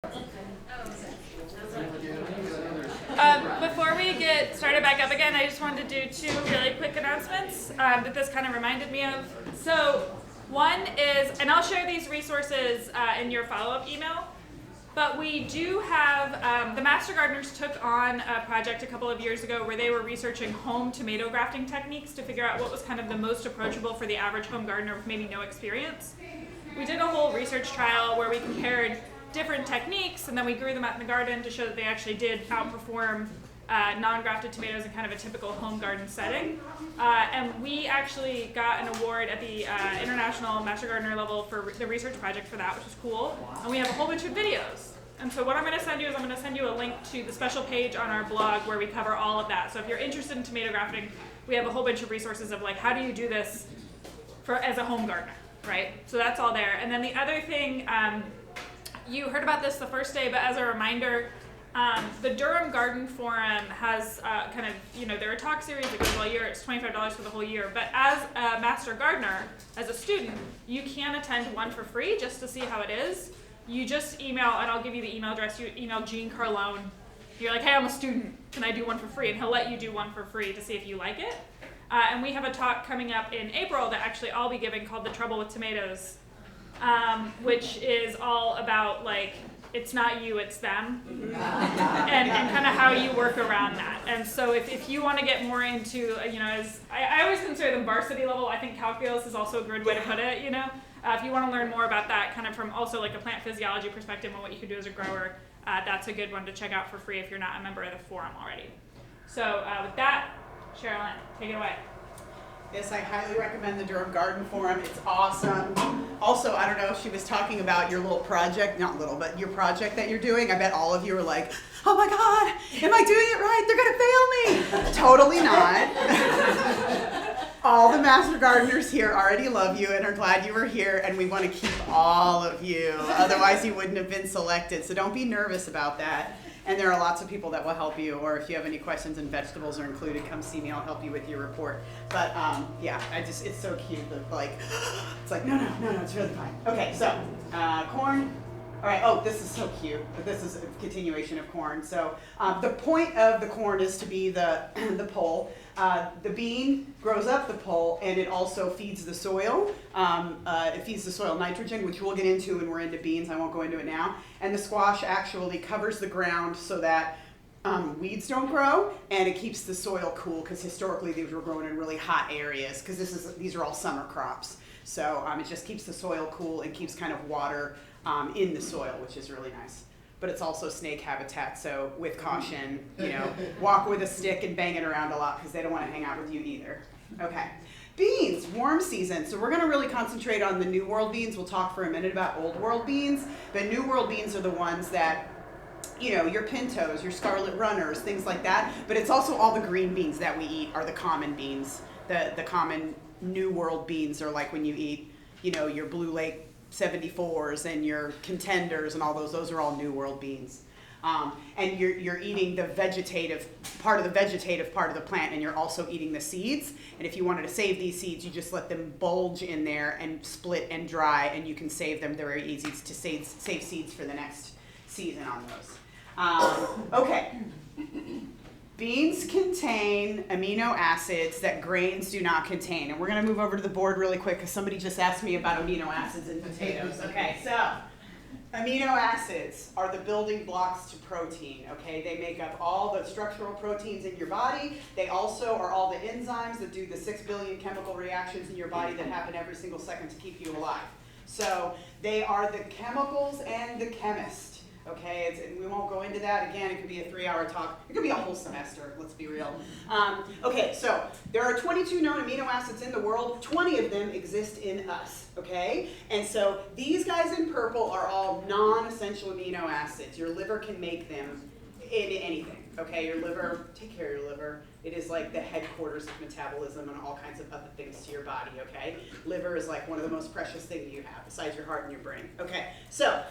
Before we get started back up again, I just wanted to do two really quick announcements that this kind of reminded me of. So one is, and I'll share these resources in your follow-up email, but we do have, the Master Gardeners took on a project a couple of years ago where they were researching home tomato grafting techniques to figure out what was kind of the most approachable for the average home gardener with maybe no experience. We did a whole research trial where we compared different techniques, and then we grew them out in the garden to show that they actually did outperform non-grafted tomatoes in kind of a typical home garden setting. And we actually got an award at the International Master Gardener level for the research project for that, which is cool. And we have a whole bunch of videos. And so what I'm going to send you is I'm going to send you a link to the special page on our blog where we cover all of that. So if you're interested in tomato grafting, we have a whole bunch of resources of like, how do you do this as a home gardener, right? So that's all there. And then the other thing, you heard about this the first day, but as a reminder, the Durham Garden Forum has kind of, they're a talk series that goes all year. It's $25 for the whole year. But as a master gardener, as a student, you can attend one for free just to see how it is. You just email, and I'll give you the email address. You email Gene Carlone. You're like, hey, I'm a student. Can I do one for free? And he'll let you do one for free to see if you like it. And we have a talk coming up in April that actually I'll be giving called The Trouble with Tomatoes, which is all about like, it's not you, it's them, and kind of how you work around that. And so if you want to get more into, as I always consider them varsity level, I think calculus is also a good way to put it, If you want to learn more about that kind of from also like a plant physiology perspective and what you can do as a grower, that's a good one to check out for free if you're not a member of the forum already. So with that, Cheralyn, take it away. Yes, I highly recommend the Durham Garden Forum. It's awesome. Also, I don't know if she was talking about your little project, not little, but your project that you're doing. I bet all of you are like, oh my God, am I doing it right? They're gonna fail me. Totally not. All the master gardeners here already love you and are glad you were here, and we want to keep all of you. Otherwise, you wouldn't have been selected. So don't be nervous about that. And there are lots of people that will help you, or if you have any questions and vegetables are included, come see me, I'll help you with your report. But yeah, it's so cute, like, it's like, no, it's really fine. Okay, so, corn. All right, oh, this is so cute, but this is a continuation of corn. So the point of the corn is to be the pole. The bean grows up the pole, and it also feeds the soil. It feeds the soil nitrogen, which we'll get into when we're into beans. I won't go into it now. And the squash actually covers the ground so that weeds don't grow, and it keeps the soil cool, because historically these were grown in really hot areas, because these are all summer crops. So it just keeps the soil cool and keeps kind of water in the soil, which is really nice. But it's also snake habitat, so with caution, walk with a stick and bang it around a lot, because they don't want to hang out with you either. Okay, beans, warm season. So we're going to really concentrate on the New World beans. We'll talk for a minute about Old World beans. But New World beans are the ones that, your pintos, your scarlet runners, things like that. But it's also all the green beans that we eat are the common beans. The common New World beans are like when you eat, your Blue Lake 74s and your contenders and all those are all New World beans. And you're eating the vegetative part of the plant, and you're also eating the seeds. And if you wanted to save these seeds, you just let them bulge in there and split and dry, and you can save them. They're very easy to save seeds for the next season on those. Okay. Beans contain amino acids that grains do not contain. And we're going to move over to the board really quick because somebody just asked me about amino acids in potatoes. Okay, so amino acids are the building blocks to protein. Okay, they make up all the structural proteins in your body. They also are all the enzymes that do the 6 billion chemical reactions in your body that happen every single second to keep you alive. So they are the chemicals and the chemist. Okay, we won't go into that. Again, it could be a 3-hour talk. It could be a whole semester, let's be real. Okay, so there are 22 known amino acids in the world. 20 of them exist in us, okay? And so these guys in purple are all non-essential amino acids. Your liver can make them in anything, okay? Your liver, take care of your liver. It is like the headquarters of metabolism and all kinds of other things to your body, okay? Liver is like one of the most precious things you have, besides your heart and your brain. Okay, so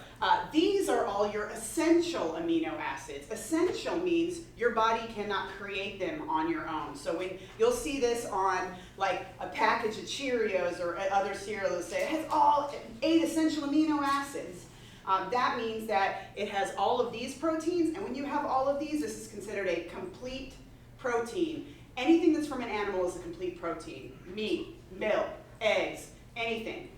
these are all your essential amino acids. Essential means your body cannot create them on your own. So when you'll see this on like a package of Cheerios or other cereals, say it has all 8 essential amino acids. That means that it has all of these proteins, and when you have all of these, this is considered a complete protein. Anything that's from an animal is a complete protein. Meat, milk, eggs, anything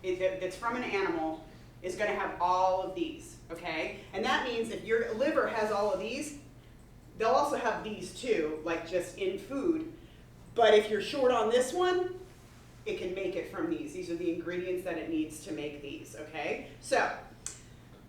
that's from an animal is going to have all of these, okay? And that means if your liver has all of these, they'll also have these too, like just in food. But if you're short on this one, it can make it from these. These are the ingredients that it needs to make these, okay? So,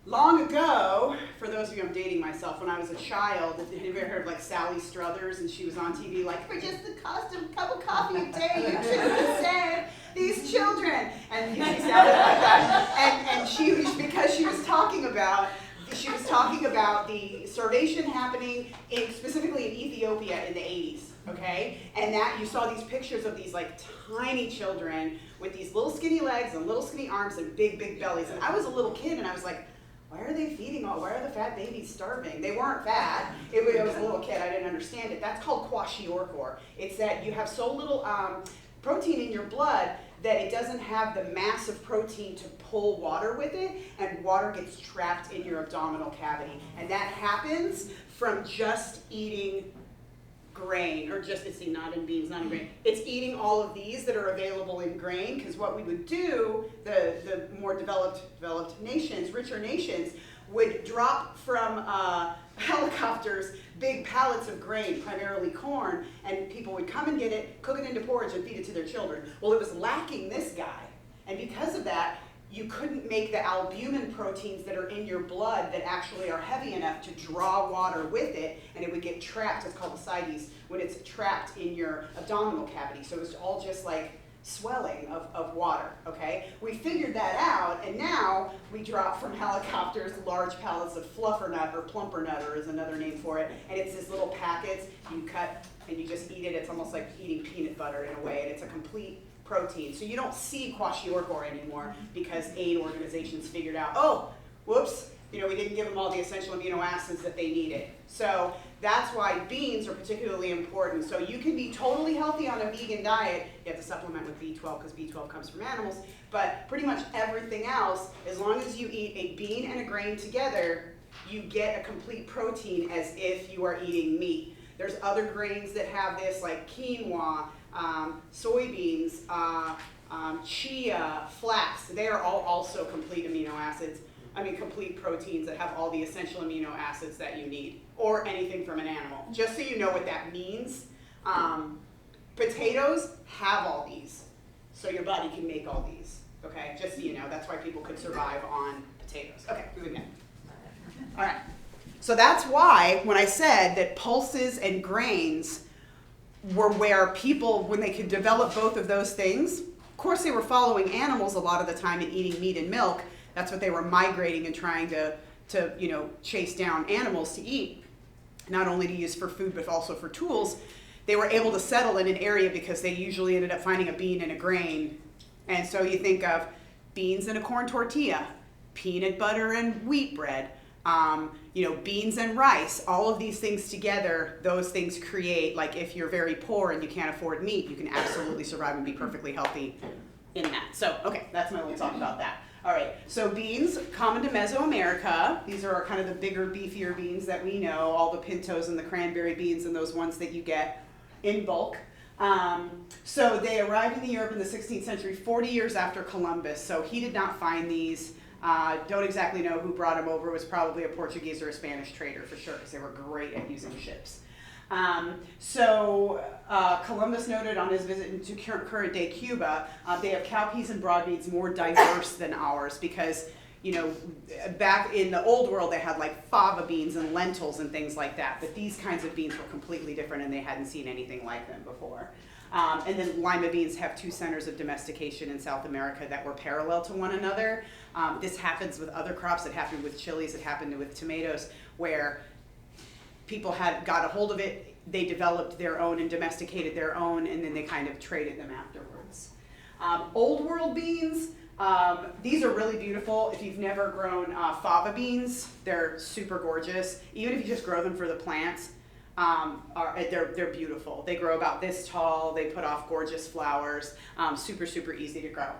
long ago, for those of you, I'm dating myself, when I was a child, have you ever heard of like Sally Struthers, and she was on TV like, for just the cost of a cup of coffee a day, you can save these children. And she sounded like that. And she, because she was talking about the starvation happening specifically in Ethiopia in the 80s, okay? And that you saw these pictures of these like tiny children with these little skinny legs and little skinny arms and big, big bellies. And I was a little kid and I was like, why are they feeding why are the fat babies starving? They weren't fat. I was a little kid, I didn't understand it. That's called kwashiorkor. It's that you have so little protein in your blood that it doesn't have the mass of protein to pull water with it, and water gets trapped in your abdominal cavity. And that happens from just eating grain, or just, it's not in beans, not in grain. It's eating all of these that are available in grain, because what we would do, the more developed nations, richer nations, would drop from helicopters big pallets of grain, primarily corn, and people would come and get it, cook it into porridge, and feed it to their children. Well, it was lacking this guy, and because of that, you couldn't make the albumin proteins that are in your blood that actually are heavy enough to draw water with it, and it would get trapped. It's called ascites, when it's trapped in your abdominal cavity. So it's all just like swelling of water, okay? We figured that out, and now we drop from helicopters large pallets of fluffernut, or plumpernut, is another name for it, and it's this little packets you cut and you just eat it. It's almost like eating peanut butter in a way, and it's a complete protein. So you don't see kwashiorkor anymore because aid organizations figured out, oh, whoops, we didn't give them all the essential amino acids that they needed. So that's why beans are particularly important. So you can be totally healthy on a vegan diet. You have to supplement with B12 because B12 comes from animals. But pretty much everything else, as long as you eat a bean and a grain together, you get a complete protein as if you are eating meat. There's other grains that have this, like quinoa, soybeans, chia, flax. They are all also complete amino acids. Complete proteins that have all the essential amino acids that you need, or anything from an animal. Just so you know what that means, potatoes have all these, so your body can make all these, okay? Just so you know, that's why people could survive on potatoes. Okay, moving on. All right, so that's why when I said that pulses and grains were where people, when they could develop both of those things, of course they were following animals a lot of the time and eating meat and milk. That's what they were migrating and trying to chase down animals to eat, not only to use for food but also for tools. They were able to settle in an area because they usually ended up finding a bean and a grain. And so you think of beans and a corn tortilla, peanut butter and wheat bread, beans and rice, all of these things together, those things create, like if you're very poor and you can't afford meat, you can absolutely survive and be perfectly healthy in that. So, okay, that's my little talk about that. All right, so beans, common to Mesoamerica. These are kind of the bigger, beefier beans that we know, all the pintos and the cranberry beans and those ones that you get in bulk. So they arrived in Europe in the 16th century, 40 years after Columbus. So he did not find these. Don't exactly know who brought them over. It was probably a Portuguese or a Spanish trader for sure, because they were great at using ships. Columbus noted on his visit to current day Cuba, they have cowpeas and broad beans more diverse than ours because, back in the old world they had like fava beans and lentils and things like that, but these kinds of beans were completely different and they hadn't seen anything like them before. And then lima beans have two centers of domestication in South America that were parallel to one another. This happens with other crops. It happened with chilies, it happened with tomatoes, where people got a hold of it, they developed their own and domesticated their own, and then they kind of traded them afterwards. Old world beans, these are really beautiful. If you've never grown fava beans, they're super gorgeous. Even if you just grow them for the plants, they're beautiful. They grow about this tall, they put off gorgeous flowers, super, super easy to grow.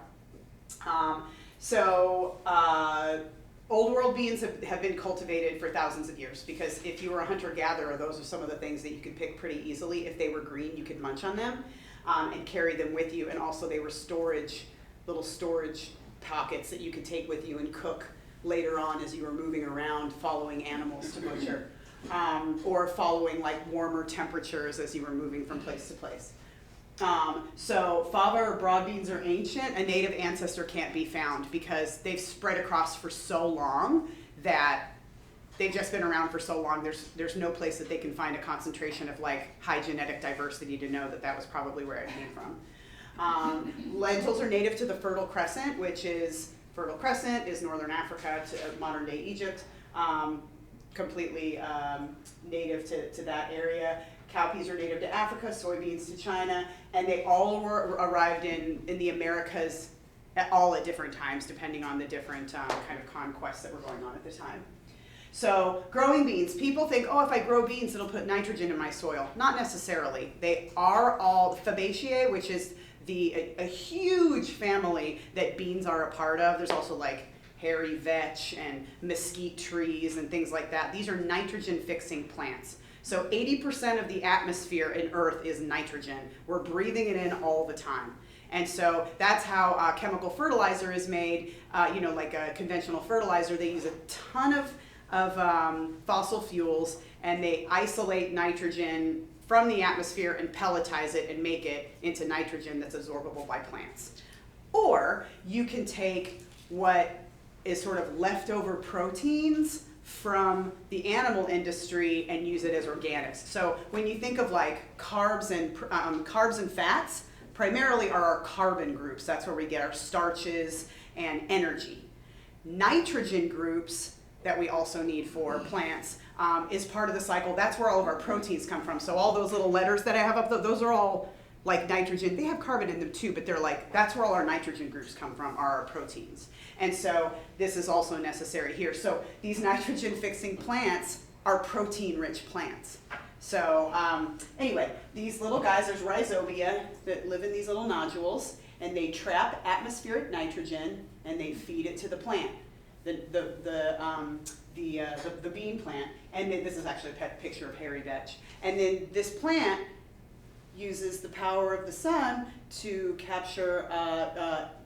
Old world beans have been cultivated for thousands of years, because if you were a hunter-gatherer, those are some of the things that you could pick pretty easily. If they were green, you could munch on them and carry them with you. And also they were little storage pockets that you could take with you and cook later on as you were moving around following animals to butcher, or following like warmer temperatures as you were moving from place to place. So fava or broad beans are ancient. A native ancestor can't be found because they've spread across for so long that they've just been around for so long. There's no place that they can find a concentration of like high genetic diversity to know that that was probably where it came from. Lentils are native to the Fertile Crescent, Fertile Crescent is northern Africa to modern day Egypt, completely native to that area. Cowpeas are native to Africa, soybeans to China, and they all arrived in the Americas all at different times, depending on the different kind of conquests that were going on at the time. So growing beans, people think, oh, if I grow beans, it'll put nitrogen in my soil. Not necessarily. They are all Fabaceae, which is a huge family that beans are a part of. There's also like hairy vetch and mesquite trees and things like that. These are nitrogen-fixing plants. So 80% of the atmosphere in Earth is nitrogen. We're breathing it in all the time. And so that's how chemical fertilizer is made. Like a conventional fertilizer, they use a ton of fossil fuels, and they isolate nitrogen from the atmosphere and pelletize it and make it into nitrogen that's absorbable by plants. Or you can take what is sort of leftover proteins from the animal industry and use it as organics. So when you think of like carbs and fats, primarily are our carbon groups. That's where we get our starches and energy. Nitrogen groups that we also need for plants is part of the cycle. That's where all of our proteins come from. So all those little letters that I have up there, those are all like nitrogen. They have carbon in them too, but they're like, that's where all our nitrogen groups come from, are our proteins. And so this is also necessary here. So these nitrogen fixing plants are protein rich plants. So anyway, these little guys, there's rhizobia that live in these little nodules, and they trap atmospheric nitrogen and they feed it to the plant, the bean plant. And then this is actually a picture of hairy vetch. And then this plant uses the power of the sun to capture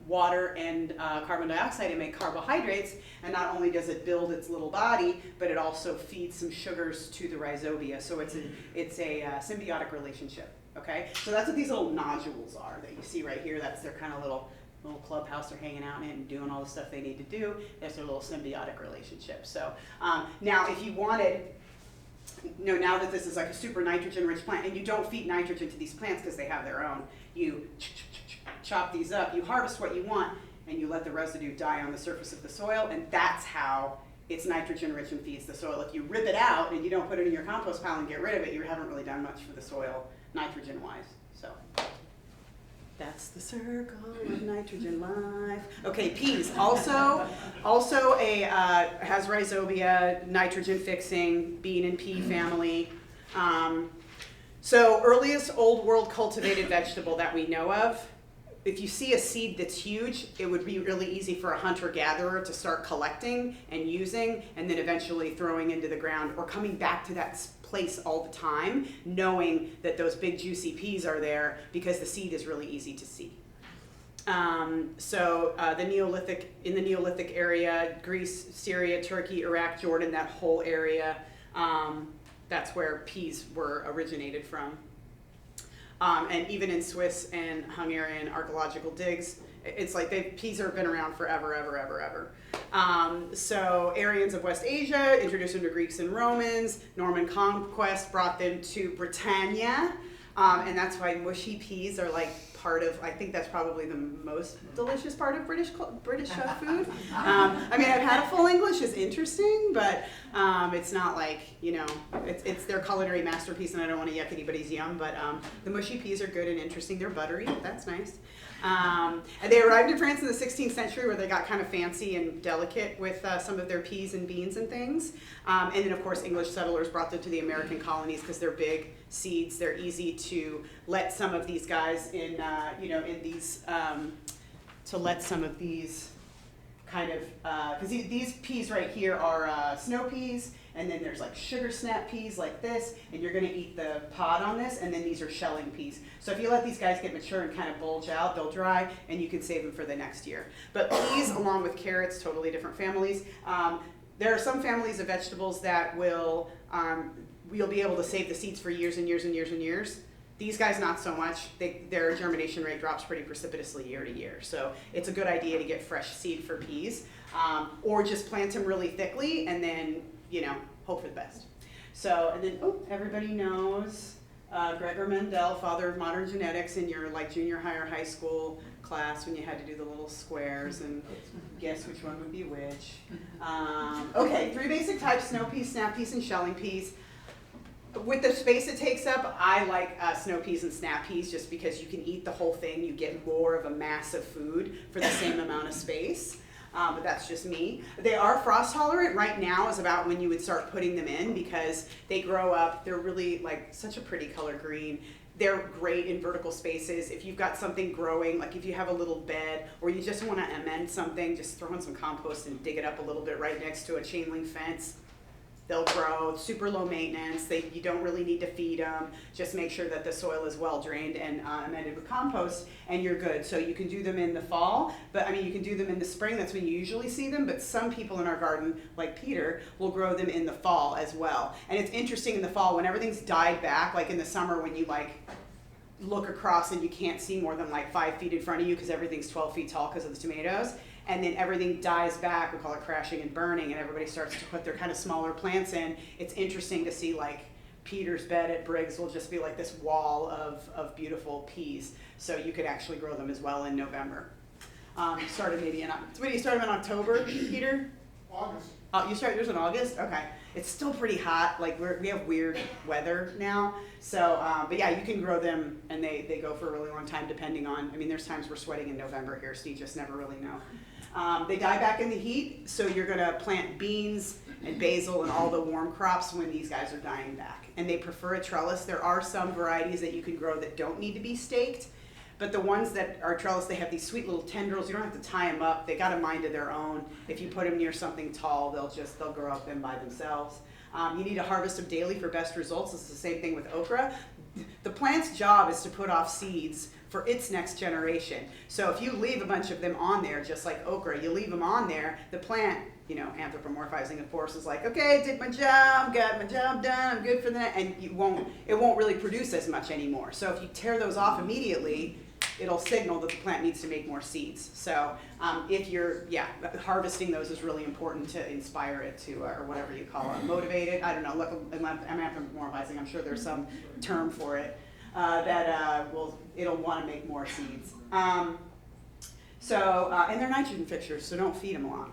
water and carbon dioxide and make carbohydrates. And not only does it build its little body, but it also feeds some sugars to the rhizobia. So it's a symbiotic relationship. Okay, so that's what these little nodules are that you see right here. That's their kind of little clubhouse they're hanging out in and doing all the stuff they need to do. That's their little symbiotic relationship. So now if you wanted, now that this is like a super nitrogen rich plant, and you don't feed nitrogen to these plants because they have their own, you chop these up, you harvest what you want, and you let the residue die on the surface of the soil, and that's how it's nitrogen rich and feeds the soil. If you rip it out and you don't put it in your compost pile and get rid of it, you haven't really done much for the soil nitrogen wise. So that's the circle of nitrogen life. Okay, peas also has rhizobia, nitrogen fixing, bean and pea family. So earliest old world cultivated vegetable that we know of. If you see a seed that's huge, it would be really easy for a hunter-gatherer to start collecting and using, and then eventually throwing into the ground or coming back to that place all the time, knowing that those big juicy peas are there because the seed is really easy to see. In the Neolithic area, Greece, Syria, Turkey, Iraq, Jordan, that whole area, that's where peas were originated from. And even in Swiss and Hungarian archaeological digs, it's like peas have been around forever, ever. So Aryans of West Asia introduced them to Greeks and Romans. Norman conquest brought them to Britannia. And that's why mushy peas are like part of, I think that's probably the most delicious part of British food. I mean, I've had a full English, it's interesting, but it's not like, it's their culinary masterpiece, and I don't want to yuck anybody's yum, but the mushy peas are good and interesting. They're buttery, that's nice. And they arrived in France in the 16th century, where they got kind of fancy and delicate with some of their peas and beans and things. And then, of course, English settlers brought them to the American colonies because they're big seeds. They're easy to let some of these guys in, to let some of these kind of, because these peas right here are snow peas, and then there's like sugar snap peas like this, and you're gonna eat the pod on this, and then these are shelling peas. So if you let these guys get mature and kind of bulge out, they'll dry, and you can save them for the next year. But peas, along with carrots, totally different families. There are some families of vegetables that will, you'll be able to save the seeds for years and years and years and years. These guys, not so much. Their germination rate drops pretty precipitously year to year. So it's a good idea to get fresh seed for peas, or just plant them really thickly and then, hope for the best. So, and then, everybody knows Gregor Mendel, father of modern genetics, in your junior high or high school class when you had to do the little squares and guess which one would be which. Okay, 3 basic types: snow peas, snap peas, and shelling peas. With the space it takes up, I like snow peas and snap peas just because you can eat the whole thing. You get more of a mass of food for the same amount of space. But that's just me. They are frost tolerant. Right now is about when you would start putting them in because they grow up. They're really such a pretty color green. They're great in vertical spaces. If you've got something growing, like if you have a little bed or you just want to amend something, just throw in some compost and dig it up a little bit right next to a chain link fence. They'll grow, super low maintenance. You don't really need to feed them. Just make sure that the soil is well drained and amended with compost, and you're good. So you can do them in the fall, but you can do them in the spring. That's when you usually see them, but some people in our garden, like Peter, will grow them in the fall as well. And it's interesting in the fall when everything's died back, like in the summer when you look across and you can't see more than 5 feet in front of you because everything's 12 feet tall because of the tomatoes. And then everything dies back, we call it crashing and burning, and everybody starts to put their kind of smaller plants in. It's interesting to see Peter's bed at Briggs will just be like this wall of beautiful peas. So you could actually grow them as well in November. You started in October, Peter? August. You start yours in August? Okay. It's still pretty hot. We have weird weather now. So, but yeah, you can grow them and they go for a really long time depending on, there's times we're sweating in November here, so you just never really know. They die back in the heat, so you're gonna plant beans and basil and all the warm crops when these guys are dying back. And they prefer a trellis. There are some varieties that you can grow that don't need to be staked, but the ones that are trellis, they have these sweet little tendrils. You don't have to tie them up. They got a mind of their own. If you put them near something tall, they'll grow up then by themselves. You need to harvest them daily for best results. It's the same thing with okra. The plant's job is to put off seeds for its next generation. So if you leave a bunch of them on there, just like okra, you leave them on there, the plant, anthropomorphizing, of course, is okay, did my job, got my job done, I'm good for that, and it won't really produce as much anymore. So if you tear those off immediately, it'll signal that the plant needs to make more seeds. So if you're, harvesting those is really important to inspire it to, or whatever you call it, motivate it. I don't know, look, I'm anthropomorphizing, I'm sure there's some term for it, it'll want to make more seeds. And they're nitrogen fixers, so don't feed them a lot.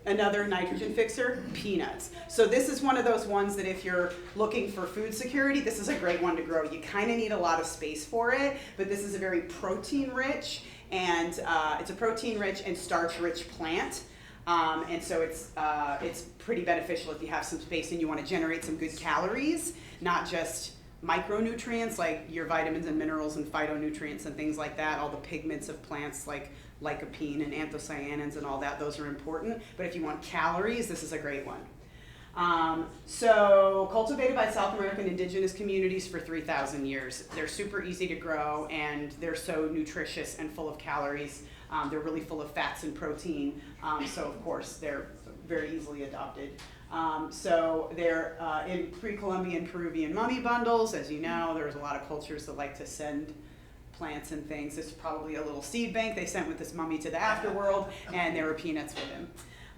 Another nitrogen fixer, peanuts. So this is one of those ones that if you're looking for food security, this is a great one to grow. You kind of need a lot of space for it, but this is a very protein-rich, and it's a protein-rich and starch-rich plant. And so it's pretty beneficial if you have some space and you want to generate some good calories, not just micronutrients like your vitamins and minerals and phytonutrients and things like that, all the pigments of plants like lycopene and anthocyanins and all that, those are important. But if you want calories, this is a great one. So cultivated by South American indigenous communities for 3,000 years. They're super easy to grow and they're so nutritious and full of calories. They're really full of fats and protein. So of course they're very easily adopted. So they're in pre-Columbian Peruvian mummy bundles. As you know, there's a lot of cultures that like to send plants and things. This is probably a little seed bank they sent with this mummy to the afterworld, and there were peanuts with him.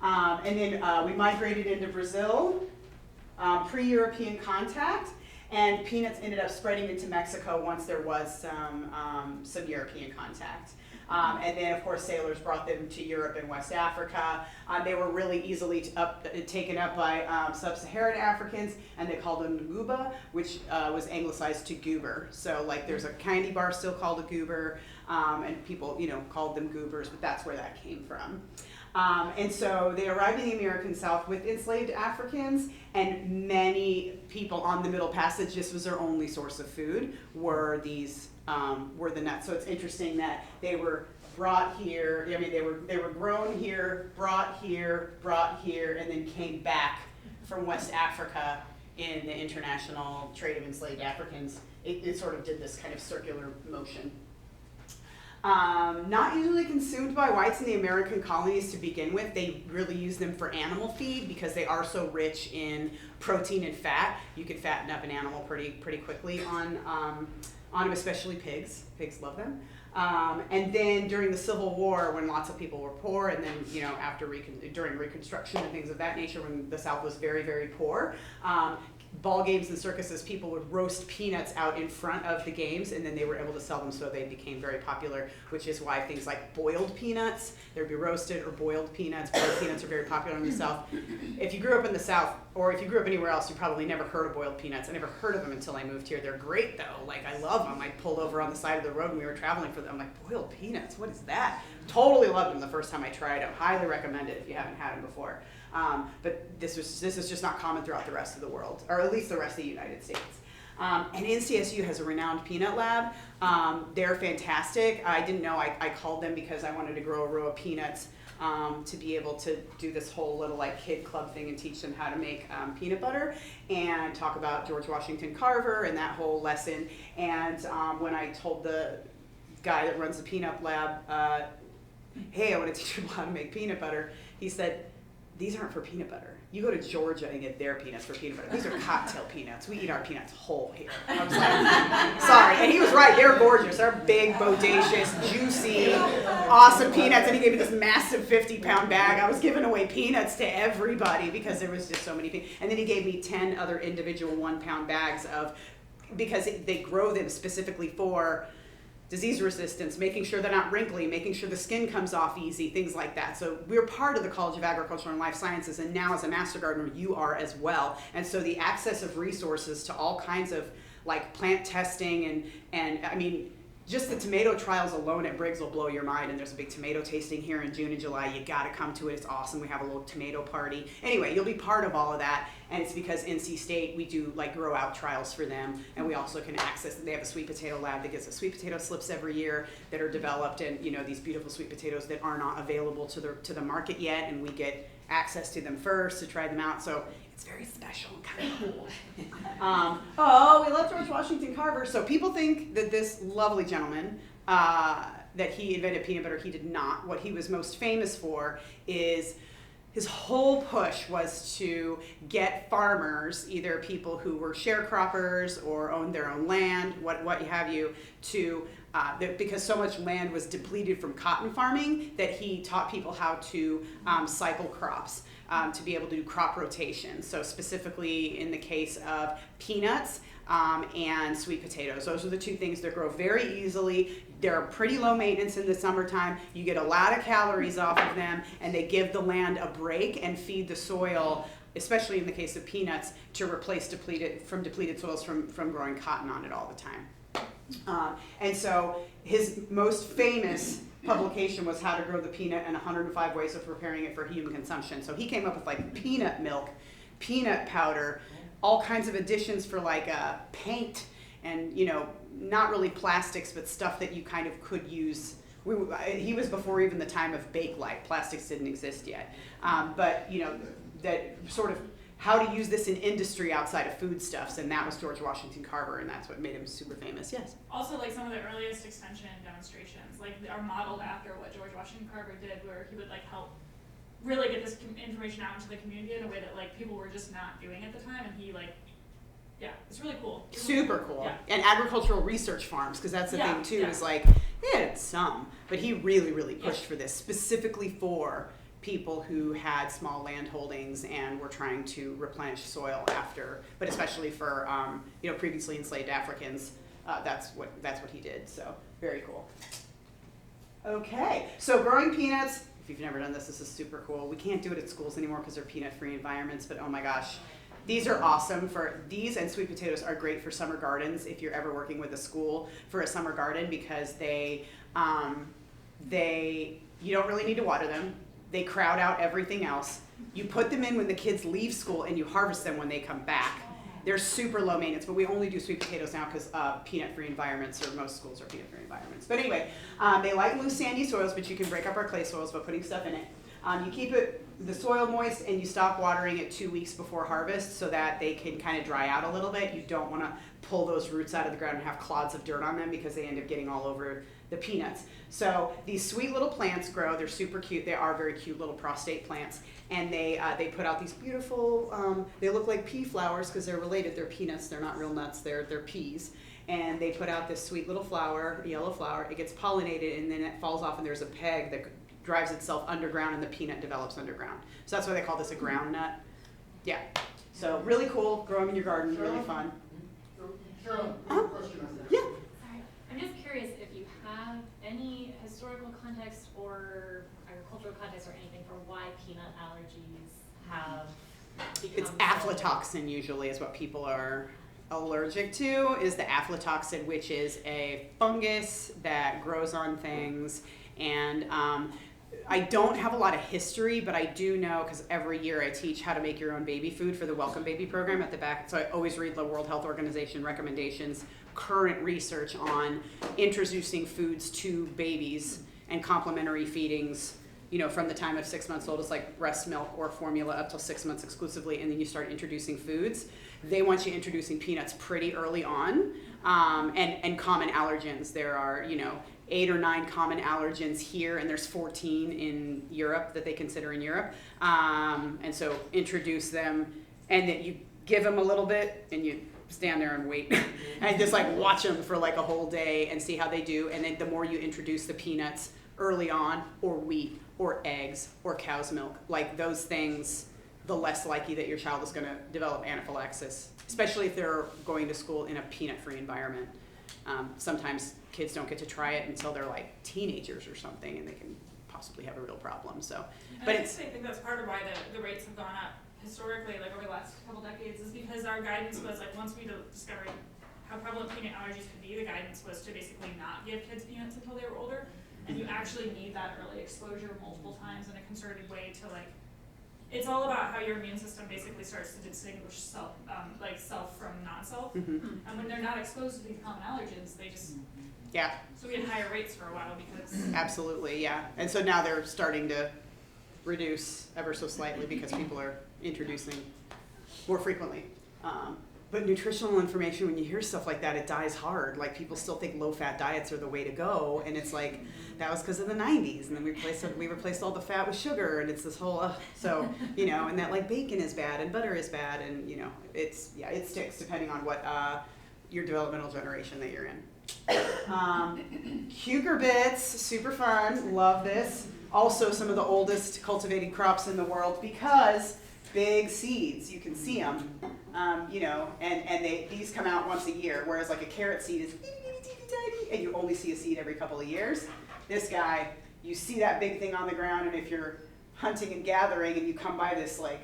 And then we migrated into Brazil, pre-European contact, and peanuts ended up spreading into Mexico once there was some European contact. And then, of course, sailors brought them to Europe and West Africa. They were really easily taken up by sub-Saharan Africans, and they called them nguba, which was anglicized to goober. So, there's a candy bar still called a goober, and people, called them goobers, but that's where that came from. And so they arrived in the American South with enslaved Africans, and many people on the Middle Passage, this was their only source of food, were the nuts. So it's interesting that they were brought here. I mean, they were grown here, brought here, and then came back from West Africa in the international trade of enslaved Africans. It sort of did this kind of circular motion. Not usually consumed by whites in the American colonies to begin with. They really use them for animal feed because they are so rich in protein and fat. You can fatten up an animal pretty quickly on them, especially pigs. Pigs love them. And then during the Civil War, when lots of people were poor, and then during Reconstruction and things of that nature, when the South was very, very poor, ball games and circuses, people would roast peanuts out in front of the games, and then they were able to sell them, so they became very popular, which is why things like boiled peanuts, there'd be roasted or boiled peanuts. Boiled peanuts are very popular in the South. If you grew up in the South, or if you grew up anywhere else, you probably never heard of boiled peanuts. I never heard of them until I moved here. They're great though. Like, I love them. I pulled over on the side of the road when we were traveling for them. I'm like, boiled peanuts, what is that? Totally loved them the first time I tried them. Highly recommend it if you haven't had them before. But this is just not common throughout the rest of the world, or at least the rest of the United States. And NCSU has a renowned peanut lab. They're fantastic. I didn't know, I called them because I wanted to grow a row of peanuts to be able to do this whole little like kid club thing and teach them how to make peanut butter and talk about George Washington Carver and that whole lesson. And when I told the guy that runs the peanut lab, hey, I want to teach people how to make peanut butter, he said, these aren't for peanut butter. You go to Georgia and get their peanuts for peanut butter. These are cocktail peanuts. We eat our peanuts whole here. I was like, sorry. And he was right. They're gorgeous. They're big, bodacious, juicy, awesome peanuts. And he gave me this massive 50-pound bag. I was giving away peanuts to everybody because there was just so many peanuts. And then he gave me 10 other individual 1-pound bags because they grow them specifically for disease resistance, making sure they're not wrinkly, making sure the skin comes off easy, things like that. So we're part of the College of Agriculture and Life Sciences, and now as a Master Gardener, you are as well. And so the access of resources to all kinds of like plant testing and I mean, just the tomato trials alone at Briggs will blow your mind, and there's a big tomato tasting here in June and July. You gotta come to it, it's awesome. We have a little tomato party. Anyway, you'll be part of all of that, and it's because NC State, we do like grow out trials for them, and we also can access, they have a sweet potato lab that gives us sweet potato slips every year that are developed, and these beautiful sweet potatoes that are not available to the market yet, and we get access to them first to try them out. So it's very special and kind of cool. We love George Washington Carver. So people think that this lovely gentleman, that he invented peanut butter. He did not. What he was most famous for is his whole push was to get farmers, either people who were sharecroppers or owned their own land, what have you, to because so much land was depleted from cotton farming that he taught people how to cycle crops, to be able to do crop rotation. So specifically in the case of peanuts and sweet potatoes. Those are the two things that grow very easily. They're pretty low maintenance in the summertime. You get a lot of calories off of them, and they give the land a break and feed the soil, especially in the case of peanuts, to replace depleted soils from growing cotton on it all the time. And so his most famous publication was How to Grow the Peanut and 105 Ways of Preparing It for Human Consumption. So he came up with like peanut milk, peanut powder, all kinds of additions for like paint and, not really plastics, but stuff that you kind of could use. He was before even the time of Bakelite. Plastics didn't exist yet. But, that sort of how to use this in industry outside of foodstuffs, and that was George Washington Carver, and that's what made him super famous. Yes. Also, like some of the earliest extension demonstrations, like are modeled after what George Washington Carver did, where he would like help really get this information out into the community in a way that like people were just not doing at the time, and he it's really cool. Super cool. Yeah. And agricultural research farms, because that's the thing too, is like, they had some, but he really, really pushed for this, specifically for people who had small land holdings and were trying to replenish soil after, but especially for previously enslaved Africans. That's what he did. So very cool. Okay, so growing peanuts. If you've never done this, this is super cool. We can't do it at schools anymore because they're peanut-free environments, but oh my gosh, these are awesome. These and sweet potatoes are great for summer gardens if you're ever working with a school for a summer garden, because you don't really need to water them. They crowd out everything else. You put them in when the kids leave school and you harvest them when they come back. they're super low maintenance, but we only do sweet potatoes now because peanut-free environments, or most schools are peanut-free environments. But anyway, they like loose sandy soils, but you can break up our clay soils by putting stuff in it. You keep the soil moist, and you stop watering it 2 weeks before harvest so that they can kind of dry out a little bit. You don't want to pull those roots out of the ground and have clods of dirt on them because they end up getting all over the peanuts. So these sweet little plants grow. They're super cute. They are very cute little prostate plants, and they put out these beautiful. They look like pea flowers because they're related. They're peanuts. They're not real nuts. They're peas. And they put out this sweet little flower, yellow flower. It gets pollinated, and then it falls off, and there's a peg that drives itself underground, and the peanut develops underground. So that's why they call this a ground nut. Yeah. So really cool. Grow them in your garden. Really fun. Cheralyn, I have a question on that. Yeah. Sorry. I'm just curious if you have any historical context or agricultural context or anything for why peanut allergies have become It's aflatoxin usually is what people are allergic to, is the aflatoxin, which is a fungus that grows on things. And I don't have a lot of history, but I do know, because every year I teach how to make your own baby food for the Welcome Baby program at the back. So I always read the World Health Organization recommendations, current research on introducing foods to babies and complementary feedings, you know, from the time of 6 months old. It's like breast milk or formula up till 6 months exclusively, and then you start introducing foods. They want you introducing peanuts pretty early on, and common allergens. There are, 8 or 9 common allergens here, and there's 14 in Europe that they consider in Europe. And so introduce them, and then you give them a little bit, and you stand there and wait, and just like watch them for like a whole day and see how they do. And then the more you introduce the peanuts early on, or wheat, or eggs, or cow's milk, like those things, the less likely that your child is going to develop anaphylaxis, especially if they're going to school in a peanut-free environment. Sometimes kids don't get to try it until they're like teenagers or something, and they can possibly have a real problem. So, but I think that's part of why the rates have gone up historically, like over the last couple decades, is because our guidance was like, once we discovered how prevalent peanut allergies could be, the guidance was to basically not give kids peanuts until they were older, and you actually need that early exposure multiple times in a concerted way to like. It's all about how your immune system basically starts to distinguish self from non-self. mm-hmm. And when they're not exposed to these common allergens, they just, Yeah, so we had higher rates for a while because. absolutely, yeah. And so now they're starting to reduce ever so slightly because people are introducing more frequently. But nutritional information, when you hear stuff like that, it dies hard. Like, people still think low-fat diets are the way to go, and it's like, that was because of the 90s, and then we replaced all the fat with sugar, and it's this whole, and that like bacon is bad, and butter is bad, and it sticks depending on what your developmental generation that you're in. Cucurbits, super fun, love this. Also some of the oldest cultivated crops in the world because big seeds, you can see them, and these come out once a year, whereas like a carrot seed is tiny, and you only see a seed every couple of years. This guy, you see that big thing on the ground, and if you're hunting and gathering and you come by this like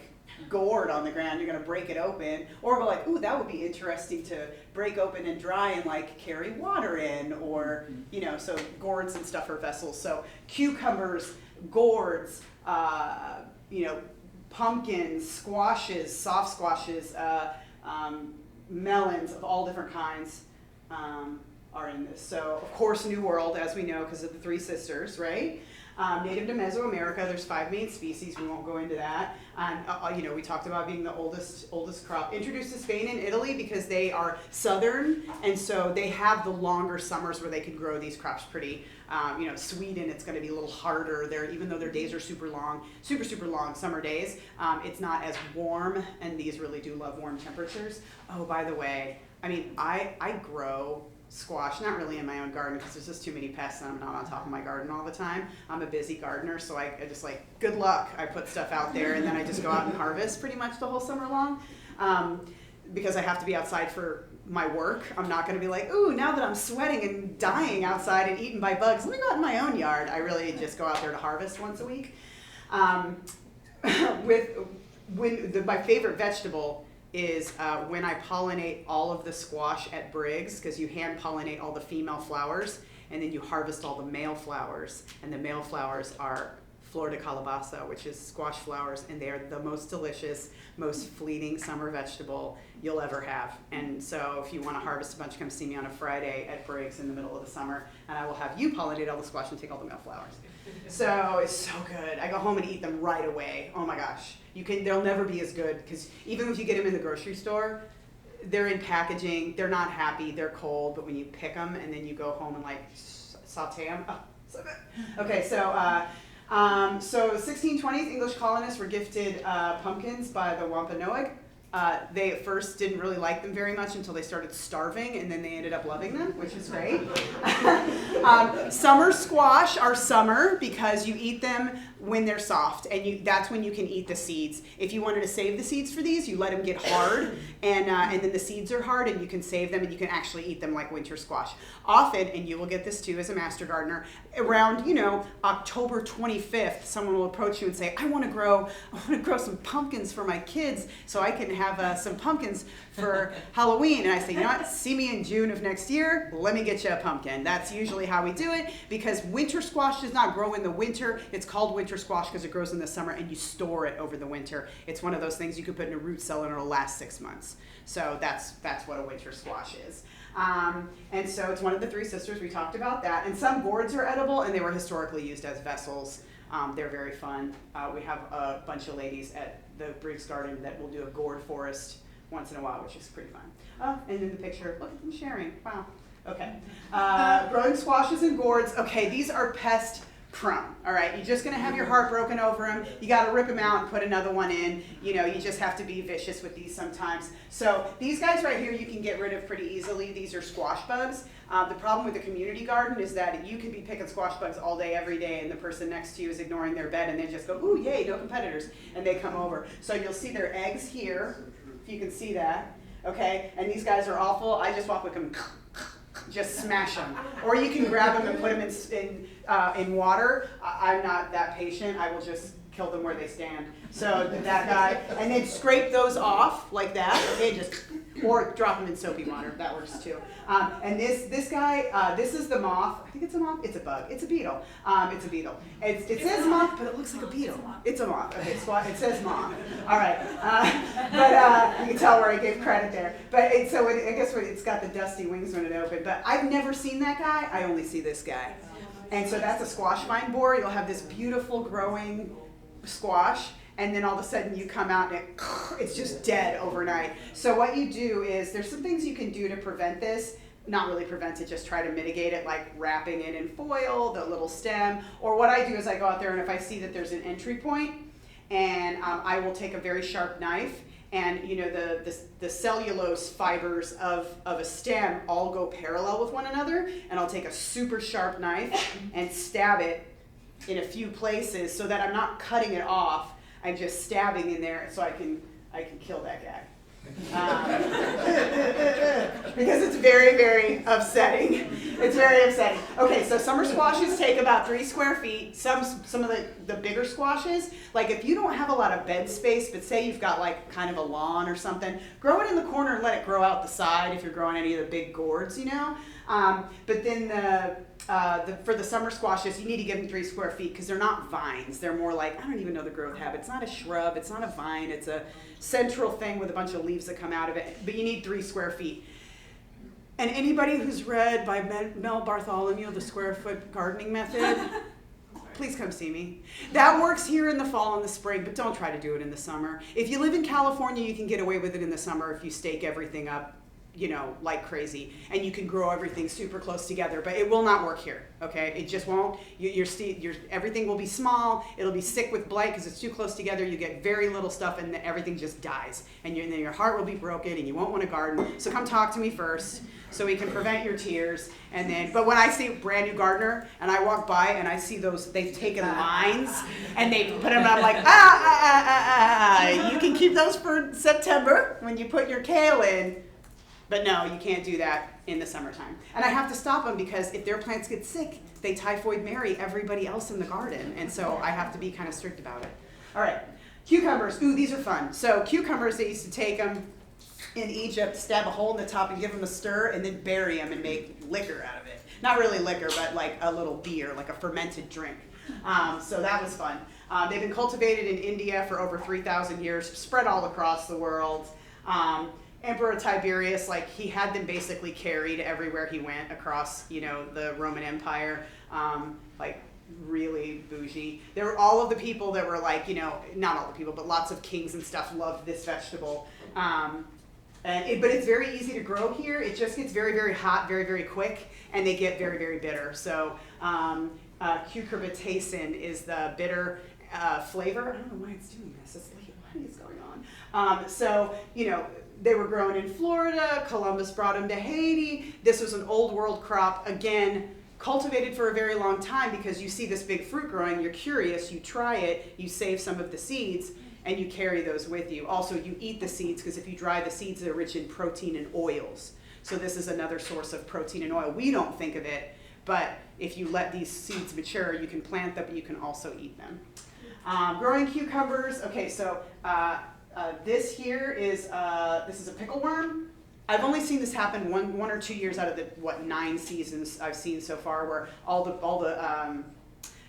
gourd on the ground, you're gonna break it open, or go like, ooh, that would be interesting to break open and dry and like carry water in, or so gourds and stuff are vessels. So cucumbers, gourds, pumpkins, squashes, soft squashes, melons of all different kinds are in this. So, of course, New World, as we know, because of the Three Sisters, right? Native to Mesoamerica, there's 5 main species. We won't go into that. And we talked about being the oldest crop. Introduced to Spain and Italy because they are southern, and so they have the longer summers where they can grow these crops pretty. Sweden, it's going to be a little harder there, even though their days are super long summer days. It's not as warm, and these really do love warm temperatures. Oh, by the way, I grow squash, not really in my own garden because there's just too many pests and I'm not on top of my garden all the time. I'm a busy gardener, so I just like, good luck. I put stuff out there and then I just go out and harvest pretty much the whole summer long because I have to be outside for my work. I'm not going to be like, ooh, now that I'm sweating and dying outside and eaten by bugs, let me go out in my own yard. I really just go out there to harvest once a week. My favorite vegetable is when I pollinate all of the squash at Briggs, because you hand pollinate all the female flowers and then you harvest all the male flowers, and the male flowers are Florida calabaza, which is squash flowers, and they are the most delicious, most fleeting summer vegetable you'll ever have. And so if you want to harvest a bunch, come see me on a Friday at Briggs in the middle of the summer, and I will have you pollinate all the squash and take all the male flowers. So it's so good. I go home and eat them right away. Oh my gosh. They'll never be as good, because even if you get them in the grocery store, they're in packaging, they're not happy, they're cold, but when you pick them and then you go home and like saute them, oh, so good. Okay, so 1620s, English colonists were gifted pumpkins by the Wampanoag. They at first didn't really like them very much until they started starving, and then they ended up loving them, which is great. Summer squash are summer because you eat them when they're soft, and that's when you can eat the seeds. If you wanted to save the seeds for these, you let them get hard, and then the seeds are hard, and you can save them, and you can actually eat them like winter squash. Often, and you will get this too as a master gardener, around October 25th, someone will approach you and say, I want to grow some pumpkins for my kids so I can have some pumpkins for Halloween. And I say, you know what, see me in June of next year, let me get you a pumpkin. That's usually how we do it, because winter squash does not grow in the winter. It's called winter squash because it grows in the summer, and you store it over the winter. It's one of those things you could put in a root cellar and it'll last 6 months. So that's what a winter squash is. And so it's one of the three sisters. We talked about that. And some gourds are edible, and they were historically used as vessels. They're very fun. We have a bunch of ladies at the Briggs Garden that will do a gourd forest once in a while, which is pretty fun. Oh, and in the picture, look at them sharing. Wow. Okay. Growing squashes and gourds. Okay, these are pest prone. All right, you're just going to have your heart broken over them. You got to rip them out and put another one in. You just have to be vicious with these sometimes. So these guys right here you can get rid of pretty easily. These are squash bugs. The problem with the community garden is that you could be picking squash bugs all day, every day, and the person next to you is ignoring their bed, and they just go, ooh, yay, no competitors, and they come over. So you'll see their eggs here, if you can see that, okay? And these guys are awful. I just walk with them, just smash them. Or you can grab them and put them in water. I'm not that patient. I will just kill them where they stand. So that guy, and then scrape those off like that, okay, or drop them in soapy water. That works too. And this guy, this is the moth. I think it's a moth. It's a bug. It's a beetle. It's a beetle. It says moth, but it looks like a beetle. It's a moth. Okay, it says moth. All right. But you can tell where I gave credit there. But I guess it's got the dusty wings when it opened. But I've never seen that guy. I only see this guy. And so that's a squash vine borer. You'll have this beautiful growing squash, and then all of a sudden you come out and it's just dead overnight. So what you do is, there's some things you can do to prevent this. Not really prevent it, just try to mitigate it, like wrapping it in foil, the little stem. Or what I do is I go out there, and if I see that there's an entry point, and I will take a very sharp knife, and the cellulose fibers of a stem all go parallel with one another, and I'll take a super sharp knife and stab it in a few places so that I'm not cutting it off. I'm just stabbing in there so I can kill that guy. Because it's very, very upsetting. It's very upsetting. Okay, so summer squashes take about 3 square feet. Some of the bigger squashes, like if you don't have a lot of bed space, but say you've got like kind of a lawn or something, grow it in the corner and let it grow out the side if you're growing any of the big gourds, But then for the summer squashes, you need to give them 3 square feet because they're not vines. They're more like, I don't even know the growth habit. It's not a shrub. It's not a vine. It's a central thing with a bunch of leaves that come out of it. But you need 3 square feet. And anybody who's read by Mel Bartholomew, The Square Foot Gardening Method, please come see me. That works here in the fall and the spring, but don't try to do it in the summer. If you live in California, you can get away with it in the summer if you stake everything up, like crazy, and you can grow everything super close together, but it will not work here, okay? It just won't. Everything will be small, it'll be sick with blight because it's too close together, you get very little stuff, and everything just dies, and then your heart will be broken, and you won't want to garden. So come talk to me first, so we can prevent your tears, but when I see a brand new gardener, and I walk by, and I see those, they've taken lines, and they put them, I'm like, you can keep those for September, when you put your kale in. But no, you can't do that in the summertime. And I have to stop them because if their plants get sick, they typhoid Mary everybody else in the garden. And so I have to be kind of strict about it. All right, cucumbers. Ooh, these are fun. So cucumbers, they used to take them in Egypt, stab a hole in the top and give them a stir, and then bury them and make liquor out of it. Not really liquor, but like a little beer, like a fermented drink. So that was fun. They've been cultivated in India for over 3,000 years, spread all across the world. Emperor Tiberius, like, he had them basically carried everywhere he went across, you know, the Roman Empire, like, really bougie. There were all of the people that were like, you know, not all the people, but lots of kings and stuff loved this vegetable. But it's very easy to grow here. It just gets very, very hot, very, very quick, and they get very, very bitter. So cucurbitacin is the bitter flavor. I don't know why it's doing this. It's like, what is going on? So, you know, they were grown in Florida. Columbus brought them to Haiti. This was an old world crop, again, cultivated for a very long time because you see this big fruit growing, you're curious, you try it, you save some of the seeds, and you carry those with you. Also, you eat the seeds because if you dry the seeds, they're rich in protein and oils. So this is another source of protein and oil. We don't think of it, but if you let these seeds mature, you can plant them, but you can also eat them. Growing cucumbers. Okay, so this here is this is a pickle worm. I've only seen this happen one or 2 years out of the 9 seasons I've seen so far, where all the